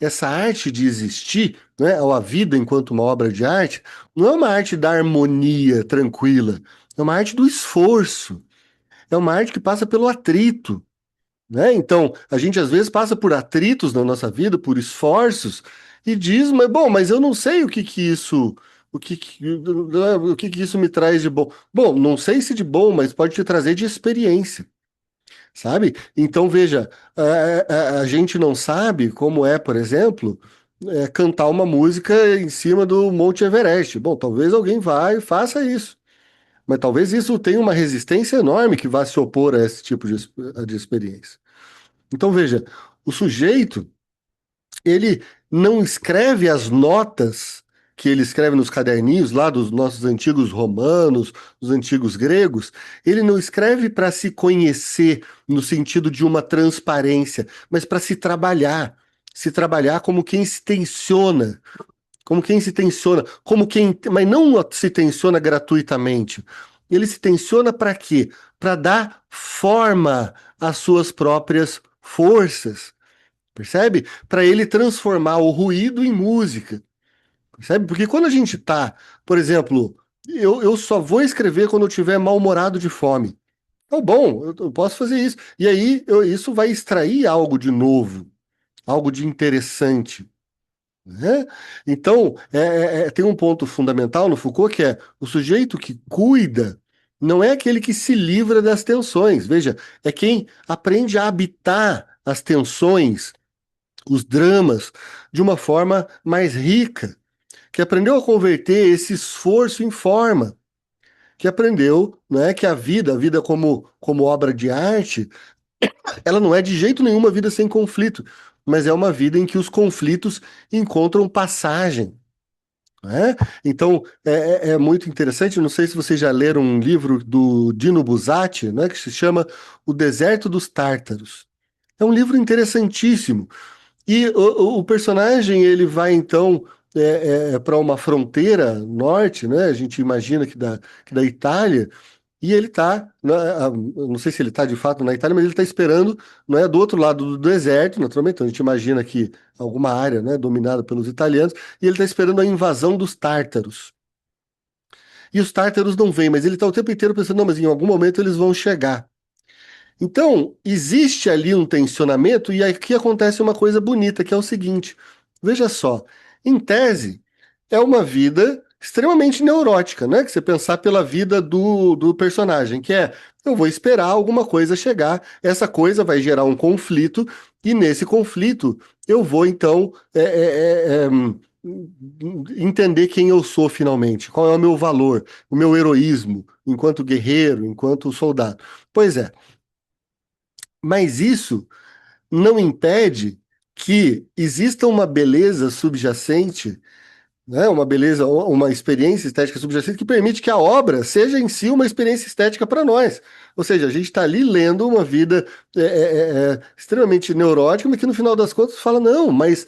Essa arte de existir, né, ou a vida enquanto uma obra de arte, não é uma arte da harmonia tranquila, é uma arte do esforço, é uma arte que passa pelo atrito. né? Então, a gente às vezes passa por atritos na nossa vida, por esforços, e diz, mas bom, mas eu não sei o que que isso me traz de bom. Bom, não sei se de bom, mas pode te trazer de experiência, sabe? Então, veja, a gente não sabe como é, por exemplo, cantar uma música em cima do Monte Everest. Bom, talvez alguém vá e faça isso. Mas talvez isso tenha uma resistência enorme que vá se opor a esse tipo de experiência. Então, veja, o sujeito, ele não escreve as notas que ele escreve nos caderninhos lá dos nossos antigos romanos, dos antigos gregos, ele não escreve para se conhecer no sentido de uma transparência, mas para se trabalhar como quem se tensiona, como quem se tensiona, como quem, mas não se tensiona gratuitamente. Ele se tensiona para quê? Para dar forma às suas próprias forças. Percebe? Para ele transformar o ruído em música. Percebe? Porque quando a gente tá, por exemplo, eu só vou escrever quando eu tiver mal-humorado de fome. Então, bom, eu posso fazer isso. E aí, isso vai extrair algo de novo, algo de interessante, né? Então, tem um ponto fundamental no Foucault que é o sujeito que cuida não é aquele que se livra das tensões. Veja, é quem aprende a habitar as tensões, os dramas, de uma forma mais rica, que aprendeu a converter esse esforço em forma, que aprendeu, né, que a vida como obra de arte, ela não é de jeito nenhum uma vida sem conflito, mas é uma vida em que os conflitos encontram passagem. Né? Então, é muito interessante. Não sei se vocês já leram um livro do Dino Buzzati, né, que se chama O Deserto dos Tártaros. É um livro interessantíssimo. E o personagem ele vai então para uma fronteira norte, né? A gente imagina que da Itália, e ele está, não sei se ele está de fato na Itália, mas ele está esperando, não é, do outro lado do deserto, naturalmente. Então a gente imagina que alguma área, né, dominada pelos italianos, e ele está esperando a invasão dos tártaros. E os tártaros não vêm, mas ele está o tempo inteiro pensando, não, mas em algum momento eles vão chegar. Então, existe ali um tensionamento, e aqui acontece uma coisa bonita, que é o seguinte: veja só, em tese, é uma vida extremamente neurótica, né? Que você pensar pela vida do personagem, que é, eu vou esperar alguma coisa chegar, essa coisa vai gerar um conflito, e nesse conflito eu vou, então, entender quem eu sou finalmente, qual é o meu valor, o meu heroísmo, enquanto guerreiro, enquanto soldado. Pois é. Mas isso não impede que exista uma beleza subjacente, né, uma beleza, uma experiência estética subjacente que permite que a obra seja em si uma experiência estética para nós. Ou seja, a gente está ali lendo uma vida extremamente neurótica, mas que no final das contas fala, não, mas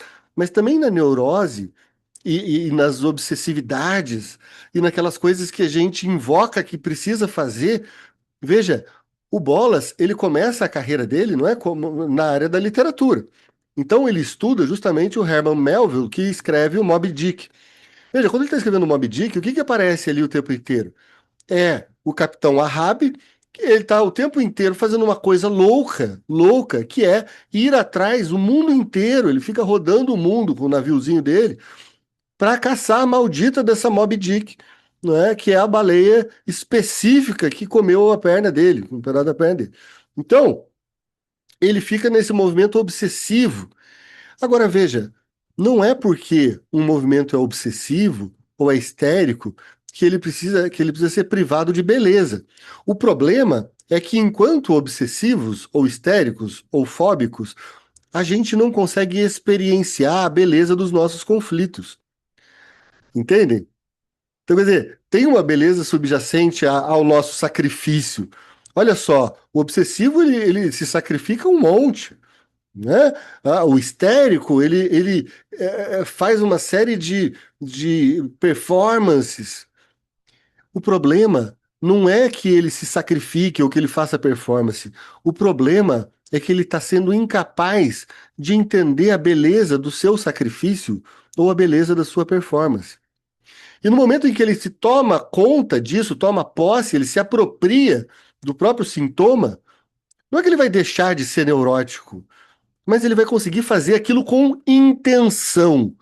também na neurose e nas obsessividades e naquelas coisas que a gente invoca que precisa fazer. Veja, o Bolas, ele começa a carreira dele, não é como na área da literatura. Então ele estuda justamente o Herman Melville, que escreve o Moby Dick. Veja, quando ele está escrevendo o Moby Dick, o que que aparece ali o tempo inteiro? É o Capitão Ahab, que ele está o tempo inteiro fazendo uma coisa louca, louca, que é ir atrás o mundo inteiro. Ele fica rodando o mundo com o naviozinho dele para caçar a maldita dessa Moby Dick, não é? Que é a baleia específica que comeu a perna dele, um pedaço da perna dele. Então, ele fica nesse movimento obsessivo. Agora, veja, não é porque um movimento é obsessivo ou é histérico que ele precisa ser privado de beleza. O problema é que, enquanto obsessivos, ou histéricos, ou fóbicos, a gente não consegue experienciar a beleza dos nossos conflitos. Entendem? Então, quer dizer, tem uma beleza subjacente ao nosso sacrifício. Olha só, o obsessivo ele se sacrifica um monte, né? O histérico ele faz uma série de performances. O problema não é que ele se sacrifique ou que ele faça performance. O problema é que ele está sendo incapaz de entender a beleza do seu sacrifício ou a beleza da sua performance. E no momento em que ele se toma conta disso, toma posse, ele se apropria do próprio sintoma, Não é que ele vai deixar de ser neurótico, mas ele vai conseguir fazer aquilo com intenção.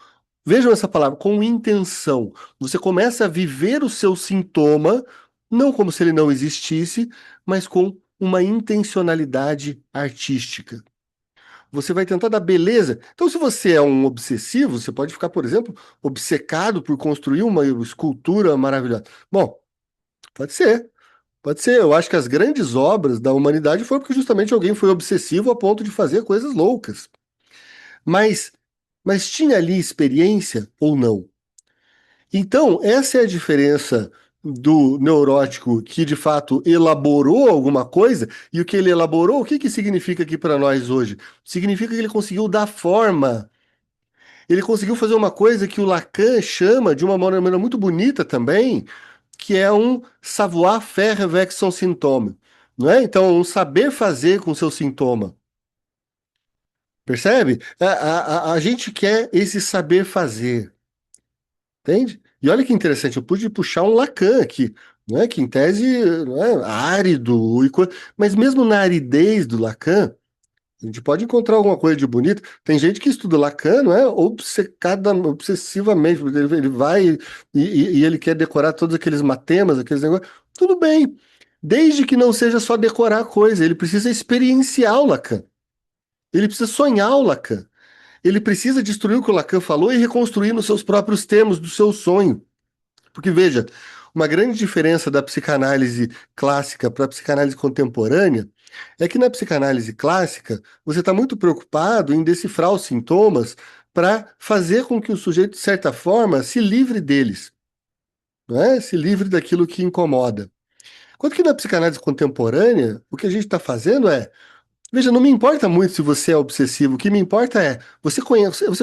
Vejam essa palavra, com intenção. Você começa a viver o seu sintoma, não como se ele não existisse, mas com uma intencionalidade artística. Você vai tentar dar beleza. Então, se você é um obsessivo, você pode ficar, por exemplo, obcecado por construir uma escultura maravilhosa. Bom, pode ser. Pode ser. Eu acho que as grandes obras da humanidade foram porque justamente alguém foi obsessivo a ponto de fazer coisas loucas. Mas, mas tinha ali experiência ou não? Então, essa é a diferença do neurótico que de fato elaborou alguma coisa, e o que ele elaborou, o que que significa aqui para nós hoje? Significa que ele conseguiu dar forma, ele conseguiu fazer uma coisa que o Lacan chama de uma maneira muito bonita também, que é um savoir-faire avec son symptôme, não é? Então, um saber fazer com seu sintoma. Percebe? A gente quer esse saber fazer. Entende? E olha que interessante, eu pude puxar um Lacan aqui, né, que em tese não é árido, mas mesmo na aridez do Lacan, a gente pode encontrar alguma coisa de bonito. Tem gente que estuda Lacan, não é obsessivamente, ele vai e ele quer decorar todos aqueles matemas, aqueles negócios. Tudo bem, desde que não seja só decorar a coisa, ele precisa experienciar o Lacan, ele precisa sonhar o Lacan. Ele precisa destruir o que o Lacan falou e reconstruir nos seus próprios termos, do seu sonho. Porque, veja, uma grande diferença da psicanálise clássica para a psicanálise contemporânea é que na psicanálise clássica você está muito preocupado em decifrar os sintomas para fazer com que o sujeito, de certa forma, se livre deles, não é? Se livre daquilo que incomoda. Enquanto que na psicanálise contemporânea, o que a gente está fazendo é, veja, não me importa muito se você é obsessivo, o que me importa é, você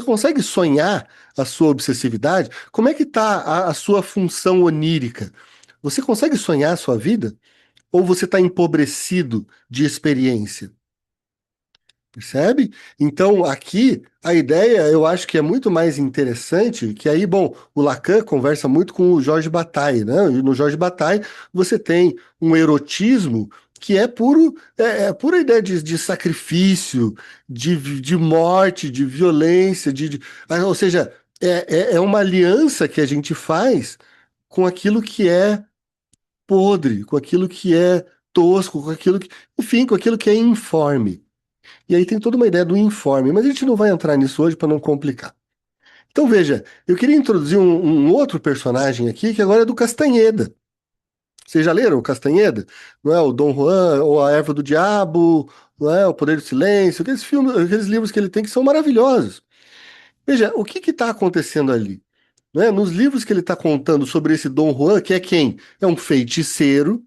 consegue sonhar a sua obsessividade? Como é que está a sua função onírica? Você consegue sonhar a sua vida? Ou você está empobrecido de experiência? Percebe? Então, aqui, a ideia eu acho que é muito mais interessante, que aí, bom, o Lacan conversa muito com o Jorge Bataille, né? E no Jorge Bataille você tem um erotismo que é puro, é pura ideia de sacrifício, de morte, de violência, ou seja, é uma aliança que a gente faz com aquilo que é podre, com aquilo que é tosco, com aquilo que, enfim, com aquilo que é informe. E aí tem toda uma ideia do informe, mas a gente não vai entrar nisso hoje para não complicar. Então veja, eu queria introduzir um outro personagem aqui, que agora é do Castanheda. Vocês já leram o Castanheda? Não é o Dom Juan, ou a Erva do Diabo, não é o Poder do Silêncio, aqueles filmes, aqueles livros que ele tem que são maravilhosos. Veja, o que está acontecendo ali? Não é? Nos livros que ele está contando sobre esse Dom Juan, que é quem? É um feiticeiro.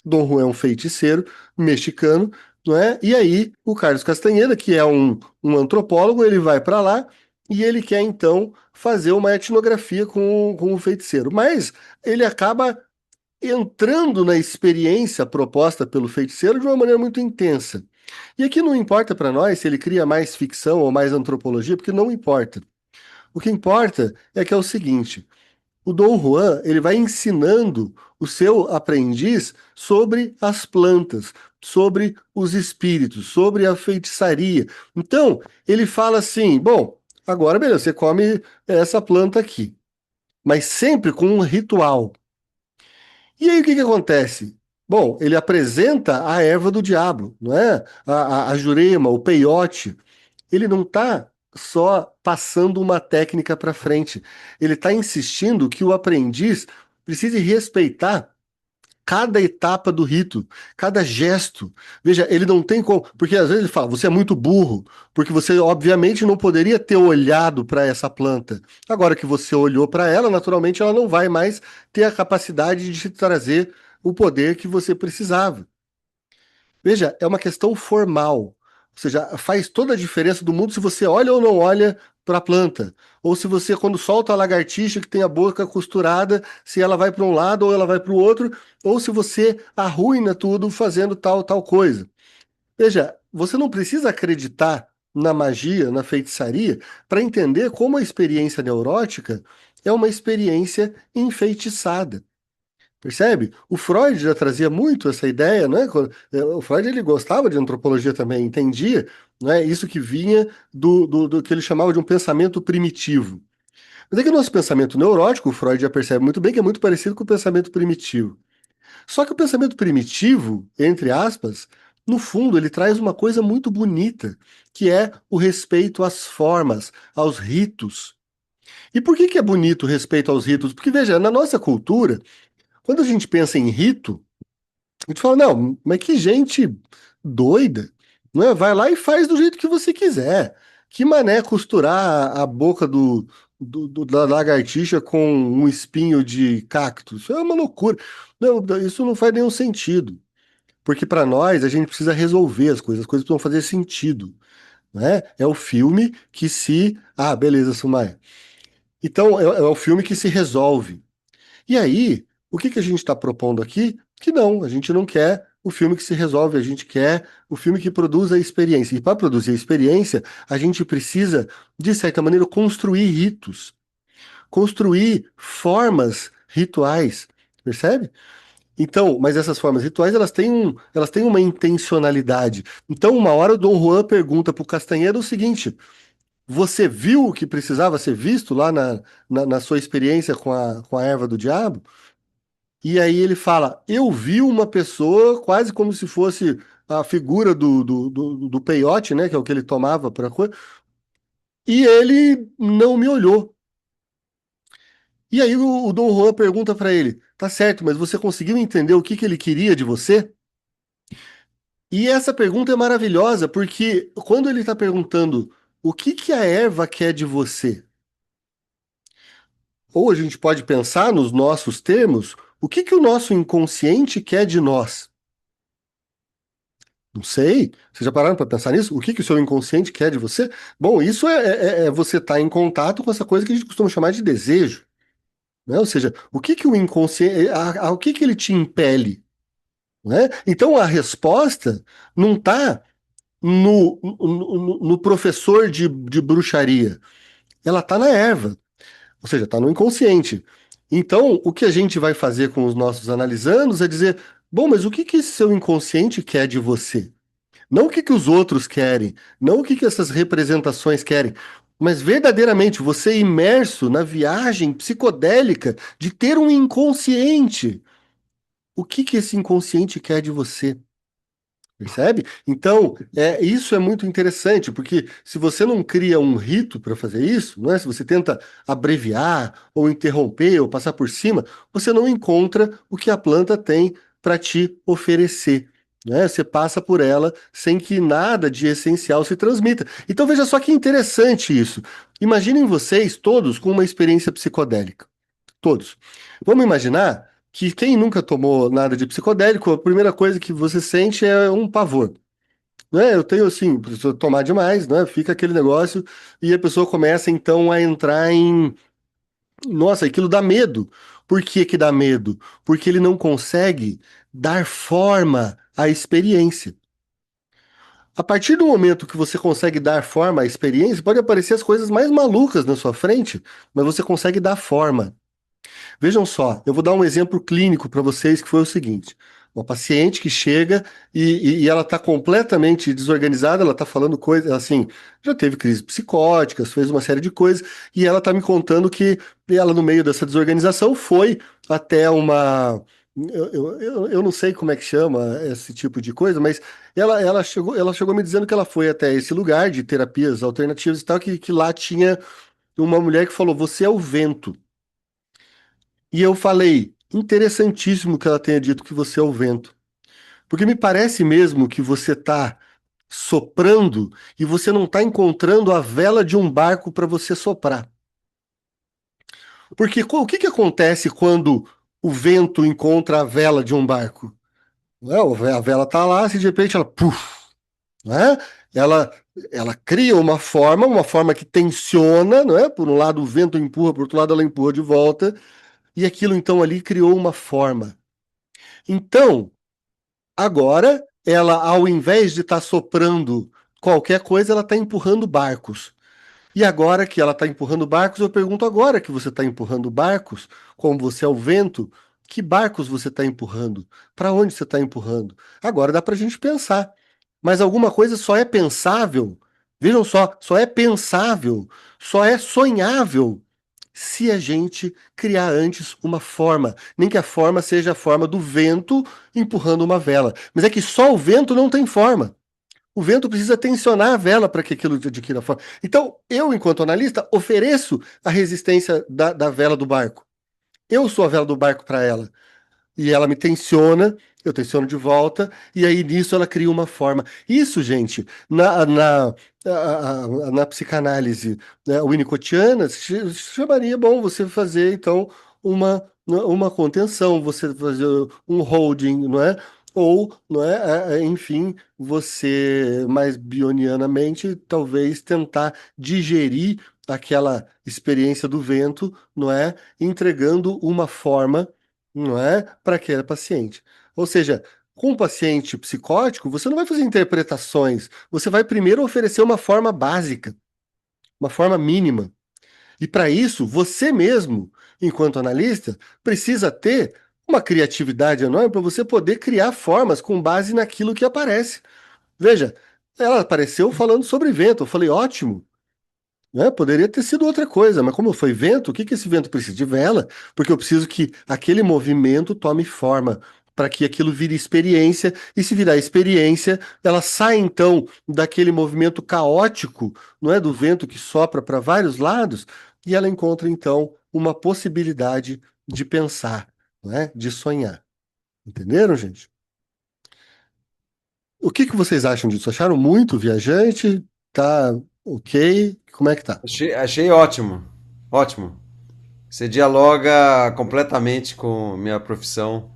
Dom Juan é um feiticeiro mexicano, não é? E aí o Carlos Castanheira, que é um antropólogo, ele vai para lá e ele quer então fazer uma etnografia com o feiticeiro. Mas ele acaba entrando na experiência proposta pelo feiticeiro de uma maneira muito intensa. E aqui não importa para nós se ele cria mais ficção ou mais antropologia, porque não importa. O que importa é que é o seguinte: o Dom Juan, ele vai ensinando o seu aprendiz sobre as plantas, sobre os espíritos, sobre a feitiçaria. Então, ele fala assim: bom, agora beleza, você come essa planta aqui, mas sempre com um ritual. E aí o que que acontece? Bom, ele apresenta a erva do diabo, não é? A jurema, o peiote. Ele não está só passando uma técnica para frente. Ele está insistindo que o aprendiz precise respeitar cada etapa do rito, cada gesto. Veja, ele não tem como. Porque às vezes ele fala, você é muito burro, porque você obviamente não poderia ter olhado para essa planta. Agora que você olhou para ela, naturalmente ela não vai mais ter a capacidade de te trazer o poder que você precisava. Veja, é uma questão formal. Ou seja, faz toda a diferença do mundo se você olha ou não olha para a planta. Ou se você, quando solta a lagartixa que tem a boca costurada, se ela vai para um lado ou ela vai para o outro, ou se você arruina tudo fazendo tal coisa. Veja, você não precisa acreditar na magia, na feitiçaria, para entender como a experiência neurótica é uma experiência enfeitiçada. Percebe? O Freud já trazia muito essa ideia, né? O Freud ele gostava de antropologia também, entendia, né? Isso que vinha do que ele chamava de um pensamento primitivo. Mas é que o nosso pensamento neurótico, o Freud já percebe muito bem que é muito parecido com o pensamento primitivo. Só que o pensamento primitivo, entre aspas, no fundo, ele traz uma coisa muito bonita, que é o respeito às formas, aos ritos. E por que que é bonito o respeito aos ritos? Porque, veja, na nossa cultura, quando a gente pensa em rito, a gente fala, não, mas que gente doida, não é? Vai lá e faz do jeito que você quiser. Que mané costurar a boca da lagartixa com um espinho de cacto? Isso é uma loucura. Não, isso não faz nenhum sentido. Porque para nós a gente precisa resolver as coisas precisam fazer sentido, né? É o filme que se. Ah, beleza, Sumaya. Então é o filme que se resolve. E aí, o que que a gente está propondo aqui? Que não, a gente não quer o filme que se resolve, a gente quer o filme que produz a experiência. E para produzir a experiência, a gente precisa, de certa maneira, construir ritos, construir formas rituais, percebe? Então, mas essas formas rituais, elas têm uma intencionalidade. Então, uma hora o Dom Juan pergunta para o Castanheira o seguinte: você viu o que precisava ser visto lá na sua experiência com a erva do diabo? E aí ele fala: eu vi uma pessoa quase como se fosse a figura do peiote, né? Que é o que ele tomava para coisa, e ele não me olhou. E aí o Dom Juan pergunta para ele: tá certo, mas você conseguiu entender o que que ele queria de você? E essa pergunta é maravilhosa, porque quando ele está perguntando o que que a erva quer de você, ou a gente pode pensar nos nossos termos, o que que o nosso inconsciente quer de nós? Não sei. Vocês já pararam para pensar nisso? O que que o seu inconsciente quer de você? Bom, isso é você estar em contato com essa coisa que a gente costuma chamar de desejo, né? Ou seja, o que que o inconsciente, o que que ele te impele, né? Então a resposta não está no professor de bruxaria, ela está na erva, ou seja, está no inconsciente. Então, o que a gente vai fazer com os nossos analisandos é dizer, bom, mas o que que esse seu inconsciente quer de você? Não o que que os outros querem, não o que que essas representações querem, mas verdadeiramente você imerso na viagem psicodélica de ter um inconsciente. O que que esse inconsciente quer de você? Percebe? Então, isso é muito interessante, porque se você não cria um rito para fazer isso, não é? Se você tenta abreviar, ou interromper, ou passar por cima, você não encontra o que a planta tem para te oferecer. Né? Você passa por ela sem que nada de essencial se transmita. Então veja só que interessante isso. Imaginem vocês todos com uma experiência psicodélica. Todos. Vamos imaginar que quem nunca tomou nada de psicodélico, a primeira coisa que você sente é um pavor. Né? Eu tenho assim, se eu tomar demais, né? Fica aquele negócio e a pessoa começa então a entrar em, nossa, aquilo dá medo. Por que que dá medo? Porque ele não consegue dar forma à experiência. A partir do momento que você consegue dar forma à experiência, pode aparecer as coisas mais malucas na sua frente, mas você consegue dar forma. Vejam só, eu vou dar um exemplo clínico para vocês que foi o seguinte: uma paciente que chega e ela está completamente desorganizada, ela está falando coisas assim, já teve crises psicóticas, fez uma série de coisas, e ela está me contando que ela, no meio dessa desorganização, foi até uma. Eu não sei como é que chama esse tipo de coisa, mas ela chegou me dizendo que ela foi até esse lugar de terapias alternativas e tal, que lá tinha uma mulher que falou: Você é o vento. E eu falei, interessantíssimo que ela tenha dito que você é o vento. Porque me parece mesmo que você está soprando e você não está encontrando a vela de um barco para você soprar. Porque o que que acontece quando o vento encontra a vela de um barco? A vela está lá, se de repente ela, puf, né? Ela, ela cria uma forma que tensiona, não é? Por um lado o vento empurra, por outro lado ela empurra de volta, e aquilo então ali criou uma forma. Então, agora, ela, ao invés de estar soprando qualquer coisa, ela está empurrando barcos. E agora que ela está empurrando barcos, eu pergunto agora que você está empurrando barcos, como você é o vento, Que barcos você está empurrando? Para onde você está empurrando? Agora dá para a gente pensar. Mas alguma coisa só é pensável, vejam só é pensável, só é sonhável se a gente criar antes uma forma. Nem que a forma seja a forma do vento empurrando uma vela. Mas é que só o vento não tem forma. O vento precisa tensionar a vela para que aquilo adquira forma. Então, eu, enquanto analista, ofereço a resistência da vela do barco. Eu sou a vela do barco para ela. E ela me tensiona, eu tensiono de volta, e aí nisso ela cria uma forma. Isso, gente, na psicanálise, né, winnicottiana, chamaria bom você fazer, então, uma contenção, você fazer um holding, não é? Ou, não é, enfim, você mais bionianamente, talvez tentar digerir aquela experiência do vento, não é? Entregando uma forma, não é? Para aquele paciente. Ou seja, com o paciente psicótico, você não vai fazer interpretações, você vai primeiro oferecer uma forma básica, uma forma mínima. E para isso, você mesmo, enquanto analista, precisa ter uma criatividade enorme para você poder criar formas com base naquilo que aparece. Veja, ela apareceu falando sobre vento, eu falei, ótimo. Né? Poderia ter sido outra coisa, mas como foi vento, o que que esse vento precisa? De vela, porque eu preciso que aquele movimento tome forma, para que aquilo vire experiência, e se virar experiência, ela sai então daquele movimento caótico, não é, do vento que sopra para vários lados, e ela encontra então uma possibilidade de pensar, não é? De sonhar. Entenderam, gente? O que que vocês acham disso? Acharam muito viajante? Tá ok? Como é que tá? Achei ótimo, ótimo. Você dialoga completamente com minha profissão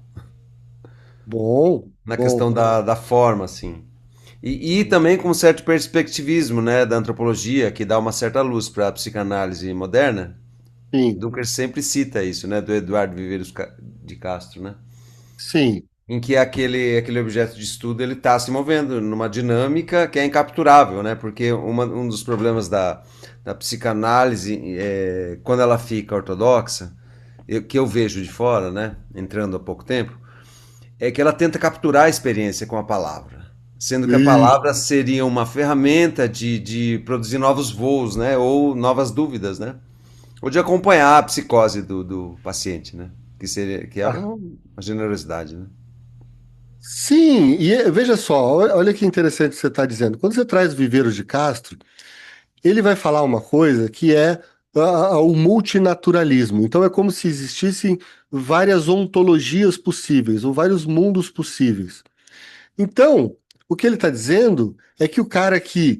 Bom, na questão bom. da forma, assim. E também com um certo perspectivismo, né, da antropologia, que dá uma certa luz para a psicanálise moderna. Sim, Dunker sempre cita isso, né, do Eduardo Viveiros de Castro, né? sim. Em que aquele objeto de estudo ele está se movendo numa dinâmica que é incapturável, né? Porque um dos problemas da psicanálise, quando ela fica ortodoxa, que eu vejo de fora, né, entrando há pouco tempo, é que ela tenta capturar a experiência com a palavra, sendo que a Isso. palavra seria uma ferramenta de produzir novos voos, né, ou novas dúvidas, né, ou de acompanhar a psicose do paciente, né, que é Ah, uma generosidade, né. sim, e veja só, olha que interessante você está dizendo. Quando você traz Viveiros de Castro, ele vai falar uma coisa que é o multinaturalismo. Então é como se existissem várias ontologias possíveis, ou vários mundos possíveis. Então, o que ele está dizendo é que o cara que,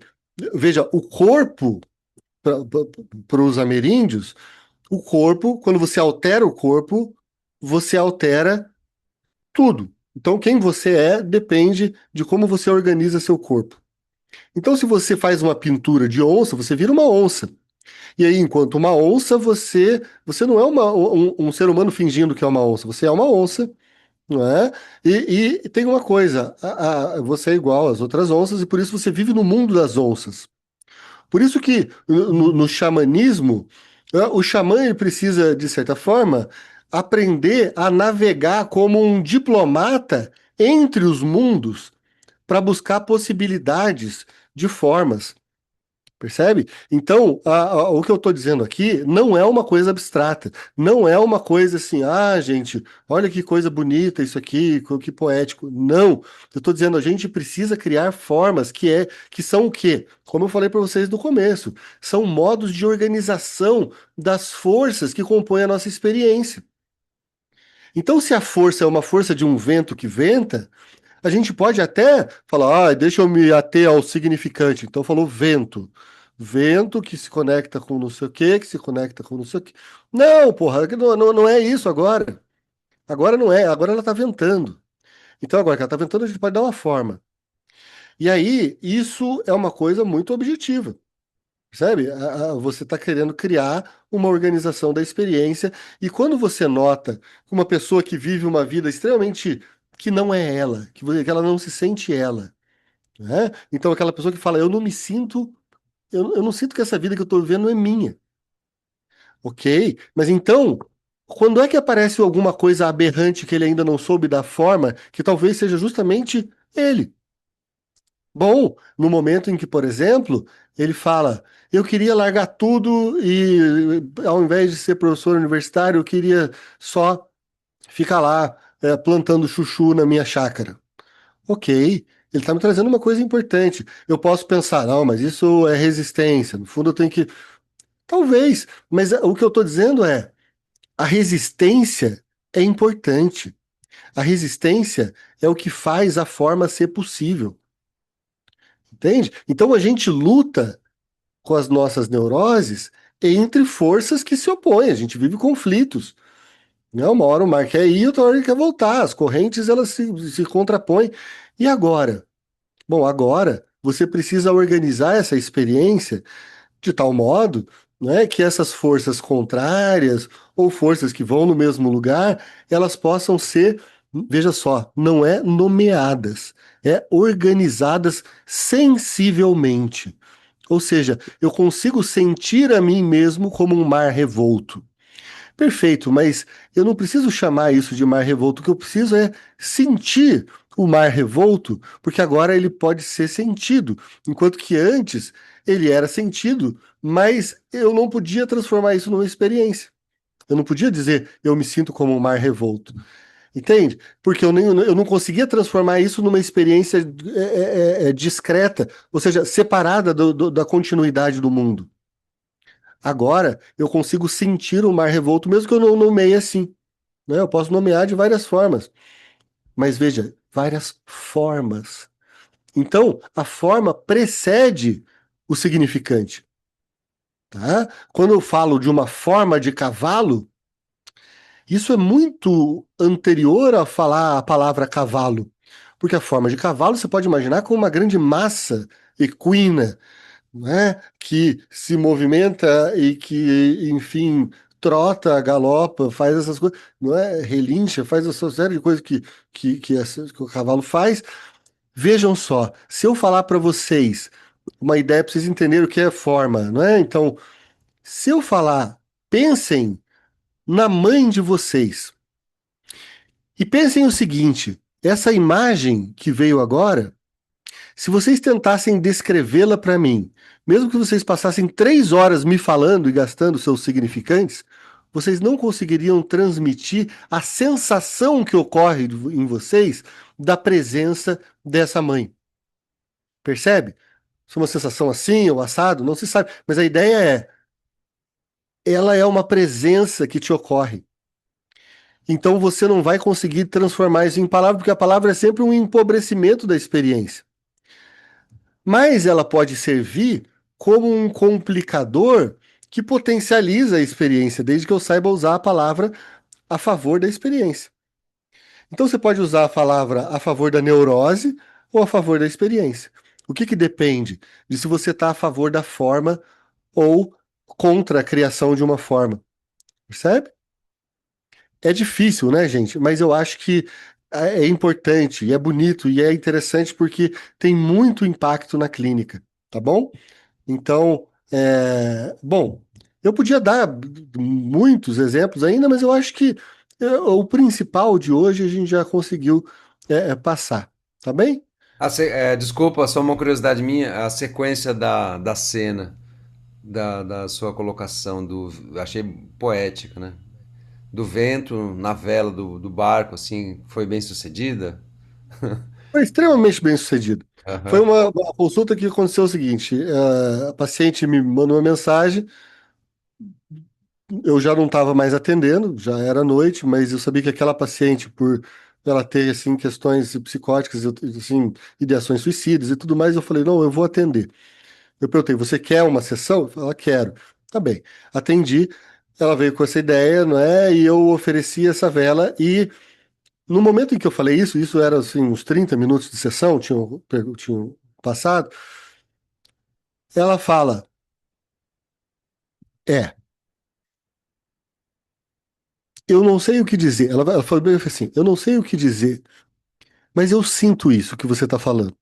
veja, o corpo, para os ameríndios, o corpo, quando você altera o corpo, você altera tudo. Então, quem você é depende de como você organiza seu corpo. Então, se você faz uma pintura de onça, você vira uma onça. E aí, enquanto uma onça, você não é um ser humano fingindo que é uma onça, você é uma onça, não é? E tem uma coisa, você é igual às outras onças e por isso você vive no mundo das onças. Por isso que no xamanismo, o xamã ele precisa, de certa forma, aprender a navegar como um diplomata entre os mundos para buscar possibilidades de formas. Percebe? Então, o que eu estou dizendo aqui não é uma coisa abstrata, não é uma coisa assim, gente, olha que coisa bonita isso aqui, que poético. Não, eu estou dizendo a gente precisa criar formas que são o quê? Como eu falei para vocês no começo, são modos de organização das forças que compõem a nossa experiência. Então, se a força é uma força de um vento que venta, a gente pode até falar, deixa eu me ater ao significante. Então falou vento. Vento que se conecta com não sei o quê, que se conecta com não sei o quê. Não, porra, não é isso agora. Agora não é, agora ela tá ventando. Então agora que ela tá ventando, a gente pode dar uma forma. E aí, isso é uma coisa muito objetiva. Percebe? Você está querendo criar uma organização da experiência, e quando você nota que uma pessoa que vive uma vida extremamente que não é ela, que ela não se sente ela, né? Então, aquela pessoa que fala, eu não me sinto, eu não sinto que essa vida que eu estou vivendo é minha, ok? Mas então, Quando é que aparece alguma coisa aberrante que ele ainda não soube dar forma, que talvez seja justamente ele? Bom, no momento em que, por exemplo, ele fala: eu queria largar tudo e, ao invés de ser professor universitário, eu queria só ficar lá, plantando chuchu na minha chácara. Ok, ele está me trazendo uma coisa importante. Eu posso pensar, não, mas isso é resistência. No fundo, eu tenho que. Talvez, mas o que eu estou dizendo é: a resistência é importante. A resistência é o que faz a forma ser possível. Entende? Então a gente luta com as nossas neuroses entre forças que se opõem. A gente vive conflitos. Né? Uma hora o mar quer ir, outra hora ele quer voltar. As correntes elas se contrapõem. E agora? Bom, agora você precisa organizar essa experiência de tal modo, né, que essas forças contrárias ou forças que vão no mesmo lugar, elas possam ser, veja só, não é nomeadas, é organizadas sensivelmente. Ou seja, eu consigo sentir a mim mesmo como um mar revolto. Perfeito, mas eu não preciso chamar isso de mar revolto. O que eu preciso é sentir o mar revolto, porque agora ele pode ser sentido, enquanto que antes ele era sentido, mas eu não podia transformar isso numa experiência. Eu não podia dizer eu me sinto como um mar revolto. Entende? Porque eu não conseguia transformar isso numa experiência discreta, ou seja, separada da continuidade do mundo. Agora eu consigo sentir o mar revolto, mesmo que eu não nomeie assim. Né? Eu posso nomear de várias formas. Mas veja, várias formas. Então, a forma precede o significante. Tá? Quando eu falo de uma forma de cavalo, isso é muito anterior a falar a palavra cavalo. Porque a forma de cavalo você pode imaginar como uma grande massa equina, né, que se movimenta e que, enfim, trota, galopa, faz essas coisas, não é? Relincha, faz essa série de coisas que o cavalo faz. Vejam só, se eu falar para vocês uma ideia para vocês entenderem o que é forma, não é? Então, se eu falar, pensem na mãe de vocês e pensem o seguinte: essa imagem que veio agora. Se vocês tentassem descrevê-la para mim, mesmo que vocês passassem 3 horas me falando e gastando seus significantes, vocês não conseguiriam transmitir a sensação que ocorre em vocês da presença dessa mãe. Percebe? Se é uma sensação assim ou assado, não se sabe. Mas a ideia é, ela é uma presença que te ocorre. Então você não vai conseguir transformar isso em palavra, porque a palavra é sempre um empobrecimento da experiência. Mas ela pode servir como um complicador que potencializa a experiência, desde que eu saiba usar a palavra a favor da experiência. Então você pode usar a palavra a favor da neurose ou a favor da experiência. O que depende de se você está a favor da forma ou contra a criação de uma forma. Percebe? É difícil, né, gente? Mas eu acho que é importante, e é bonito, e é interessante porque tem muito impacto na clínica, tá bom? Então, bom, eu podia dar muitos exemplos ainda, mas eu acho que o principal de hoje a gente já conseguiu passar, tá bem? Desculpa, só uma curiosidade minha, a sequência da cena, da sua colocação, achei poética, né? Do vento na vela do barco, assim, foi bem sucedida? Foi extremamente bem sucedido. Foi Aham. uma consulta que aconteceu o seguinte: a paciente me mandou uma mensagem, eu já não estava mais atendendo, já era noite, mas eu sabia que aquela paciente, por ela ter assim questões psicóticas, assim, ideações suicidas e tudo mais, eu falei, não, eu vou atender. Eu perguntei, você quer uma sessão? Ela quero. Tá bem. Atendi. Ela veio com essa ideia, não é? E eu ofereci essa vela e no momento em que eu falei isso era assim uns 30 minutos de sessão, tinham passado. Ela fala: "É, eu não sei o que dizer". Ela falou bem assim: "Eu não sei o que dizer, mas eu sinto isso que você está falando.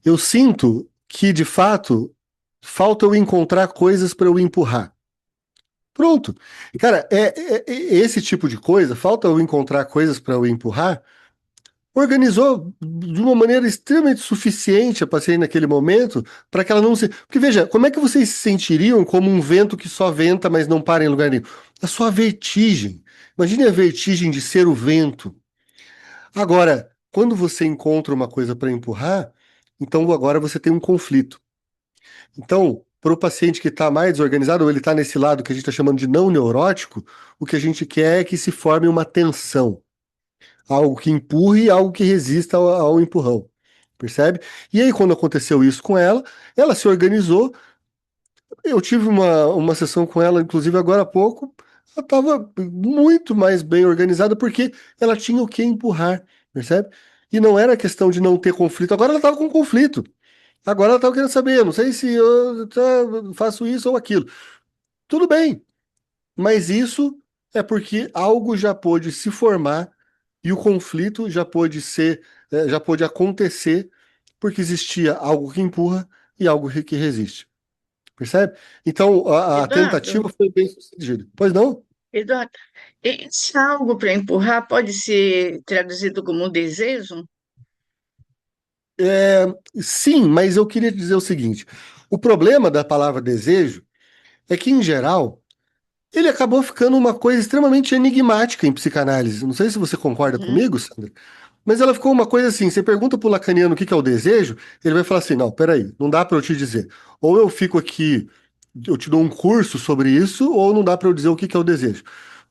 Eu sinto que, de fato, falta eu encontrar coisas para eu empurrar". Pronto. Cara, é esse tipo de coisa, falta eu encontrar coisas para eu empurrar, organizou de uma maneira extremamente suficiente a paciente naquele momento para que ela não se. Porque veja, como é que vocês se sentiriam como um vento que só venta, mas não para em lugar nenhum? A sua vertigem. Imagine a vertigem de ser o vento. Agora, quando você encontra uma coisa para empurrar, então agora você tem um conflito. Então, para o paciente que está mais desorganizado, ou ele está nesse lado que a gente está chamando de não neurótico, o que a gente quer é que se forme uma tensão, algo que empurre e algo que resista ao empurrão, percebe? E aí, quando aconteceu isso com ela, ela se organizou. Eu tive uma sessão com ela, inclusive agora há pouco. Ela estava muito mais bem organizada porque ela tinha o que empurrar, percebe? E não era questão de não ter conflito. Agora ela estava com conflito. Agora ela estava querendo saber, não sei se eu faço isso ou aquilo. Tudo bem, mas isso é porque algo já pôde se formar e o conflito já pôde ser, já pôde acontecer porque existia algo que empurra e algo que resiste. Percebe? Então a Eduardo, tentativa foi bem sucedida. Pois não? Eduardo, esse algo para empurrar pode ser traduzido como um desejo? É, sim, mas eu queria dizer o seguinte: o problema da palavra desejo é que, em geral, ele acabou ficando uma coisa extremamente enigmática em psicanálise. Não sei se você concorda Uhum. comigo, Sandra, mas ela ficou uma coisa assim: você pergunta para o lacaniano o que que é o desejo, ele vai falar assim: não, peraí, não dá para eu te dizer. Ou eu fico aqui, eu te dou um curso sobre isso, ou não dá para eu dizer o que que é o desejo.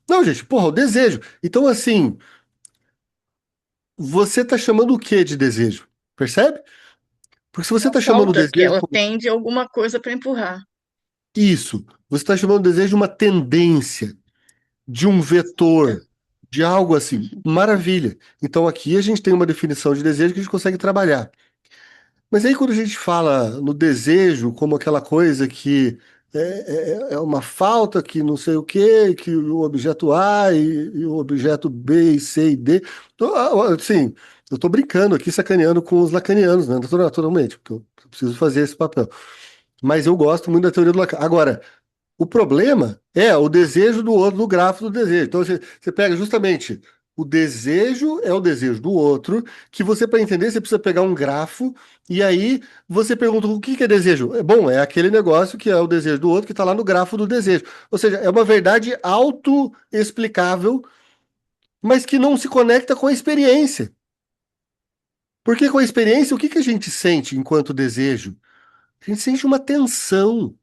Não, gente, porra, o desejo. Então, assim, você tá chamando o que de desejo? Percebe? Porque se você A tá chamando o falta que desejo ela como tem de alguma coisa para empurrar. isso, você está chamando o desejo de uma tendência, de um vetor, de algo assim. Uhum. Maravilha. Então aqui a gente tem uma definição de desejo que a gente consegue trabalhar. Mas aí quando a gente fala no desejo como aquela coisa que é uma falta, que não sei o quê, que o objeto A e o objeto B e C e D. Assim, eu estou brincando aqui, sacaneando com os lacanianos, né? Naturalmente, porque eu preciso fazer esse papel. Mas eu gosto muito da teoria do Lacan. Agora, o problema é o desejo do outro, do grafo do desejo. Então você pega justamente o desejo é o desejo do outro, que você, para entender, você precisa pegar um grafo, e aí você pergunta o que que é desejo? É bom, é aquele negócio que é o desejo do outro que está lá no grafo do desejo. Ou seja, é uma verdade auto-explicável, mas que não se conecta com a experiência. Porque com a experiência, o que que a gente sente enquanto desejo? A gente sente uma tensão.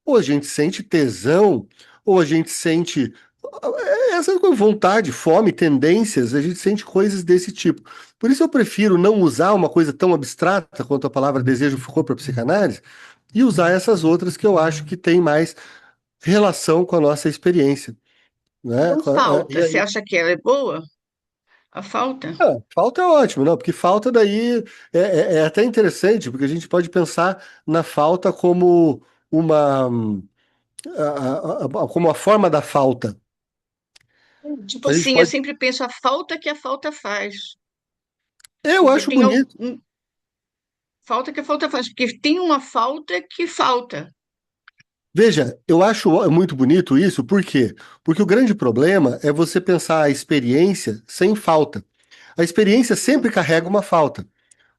Ou a gente sente tesão, ou a gente sente essa vontade, fome, tendências, a gente sente coisas desse tipo. Por isso eu prefiro não usar uma coisa tão abstrata quanto a palavra desejo ficou para psicanálise e usar essas outras que eu acho que tem mais relação com a nossa experiência, né? Então, E falta, você aí, acha que ela é boa? A falta? falta é ótimo, não? Porque falta daí é até interessante, porque a gente pode pensar na falta como uma como a forma da falta. Tipo A gente assim, eu pode. sempre penso a falta que a falta faz. Eu Porque acho tem bonito. falta que a falta faz, porque tem uma falta que falta. Veja, eu acho muito bonito isso, por quê? Porque o grande problema é você pensar a experiência sem falta. A experiência sempre carrega uma falta,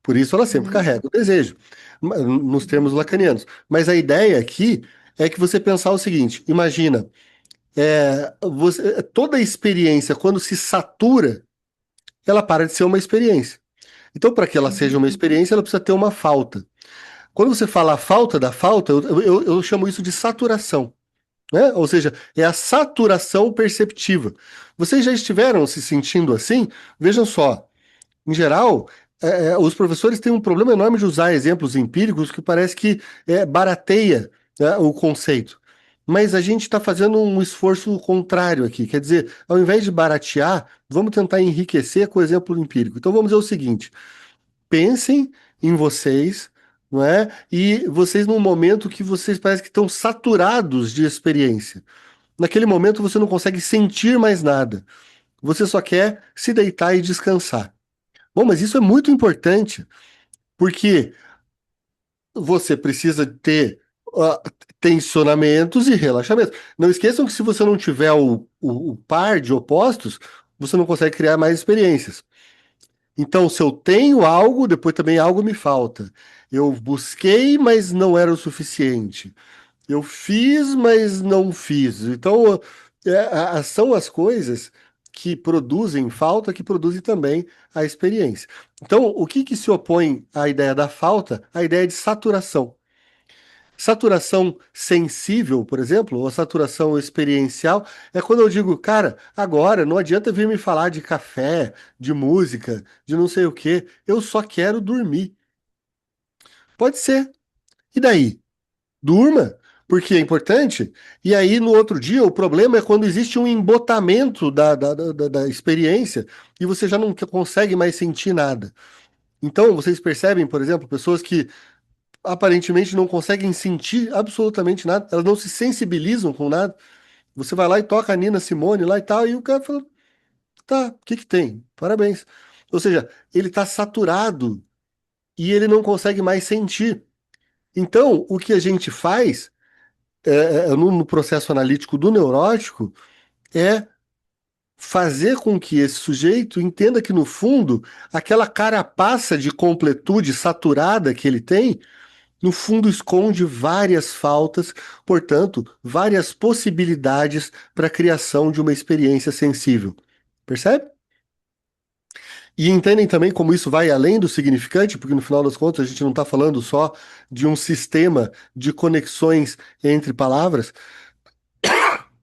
por isso ela sempre Uhum, carrega o desejo, nos termos lacanianos. Mas a ideia aqui é que você pensar o seguinte: imagina, toda experiência, quando se satura, ela para de ser uma experiência. Então, para que ela seja uhum. uma experiência, ela precisa ter uma falta. Quando você fala a falta da falta, eu chamo isso de saturação, né? Ou seja, é a saturação perceptiva. Vocês já estiveram se sentindo assim? Vejam só, em geral, os professores têm um problema enorme de usar exemplos empíricos que parece que barateia, né, o conceito. Mas a gente está fazendo um esforço contrário aqui. Quer dizer, ao invés de baratear, vamos tentar enriquecer com o exemplo empírico. Então vamos dizer o seguinte: pensem em vocês, não é? E vocês num momento que vocês parecem que estão saturados de experiência. Naquele momento você não consegue sentir mais nada. Você só quer se deitar e descansar. Bom, mas isso é muito importante, porque você precisa ter tensionamentos e relaxamentos. Não esqueçam que se você não tiver o par de opostos, você não consegue criar mais experiências. Então, se eu tenho algo, depois também algo me falta. Eu busquei, mas não era o suficiente. Eu fiz, mas não fiz. Então, são as coisas que produzem falta, que produzem também a experiência. Então, o que que se opõe à ideia da falta? A ideia de saturação. Saturação sensível, por exemplo, ou saturação experiencial, é quando eu digo, cara, agora não adianta vir me falar de café, de música, de não sei o quê, eu só quero dormir. Pode ser. E daí? Durma, porque é importante. E aí, no outro dia, o problema é quando existe um embotamento da experiência e você já não consegue mais sentir nada. Então, vocês percebem, por exemplo, pessoas que aparentemente não conseguem sentir absolutamente nada, elas não se sensibilizam com nada. Você vai lá e toca a Nina Simone lá e tal, e o cara fala, tá, o que que tem? Parabéns. Ou seja, ele está saturado e ele não consegue mais sentir. Então, o que a gente faz no processo analítico do neurótico é fazer com que esse sujeito entenda que, no fundo, aquela carapaça de completude saturada que ele tem, no fundo, esconde várias faltas, portanto, várias possibilidades para a criação de uma experiência sensível. Percebe? E entendem também como isso vai além do significante, porque no final das contas a gente não está falando só de um sistema de conexões entre palavras,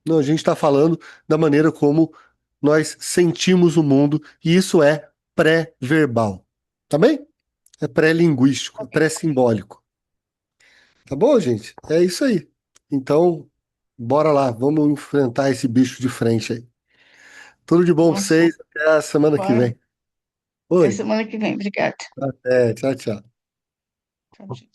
não, a gente está falando da maneira como nós sentimos o mundo, e isso é pré-verbal. Tá bem? É pré-linguístico, é Ok. pré-simbólico. Tá bom, gente? É isso aí. Então, bora lá, vamos enfrentar esse bicho de frente aí. Tudo de bom pra Vamos lá. vocês, até a semana que Bora. vem. Até Oi, semana que vem. Obrigada. até, tchau, tchau. Tchau, tchau.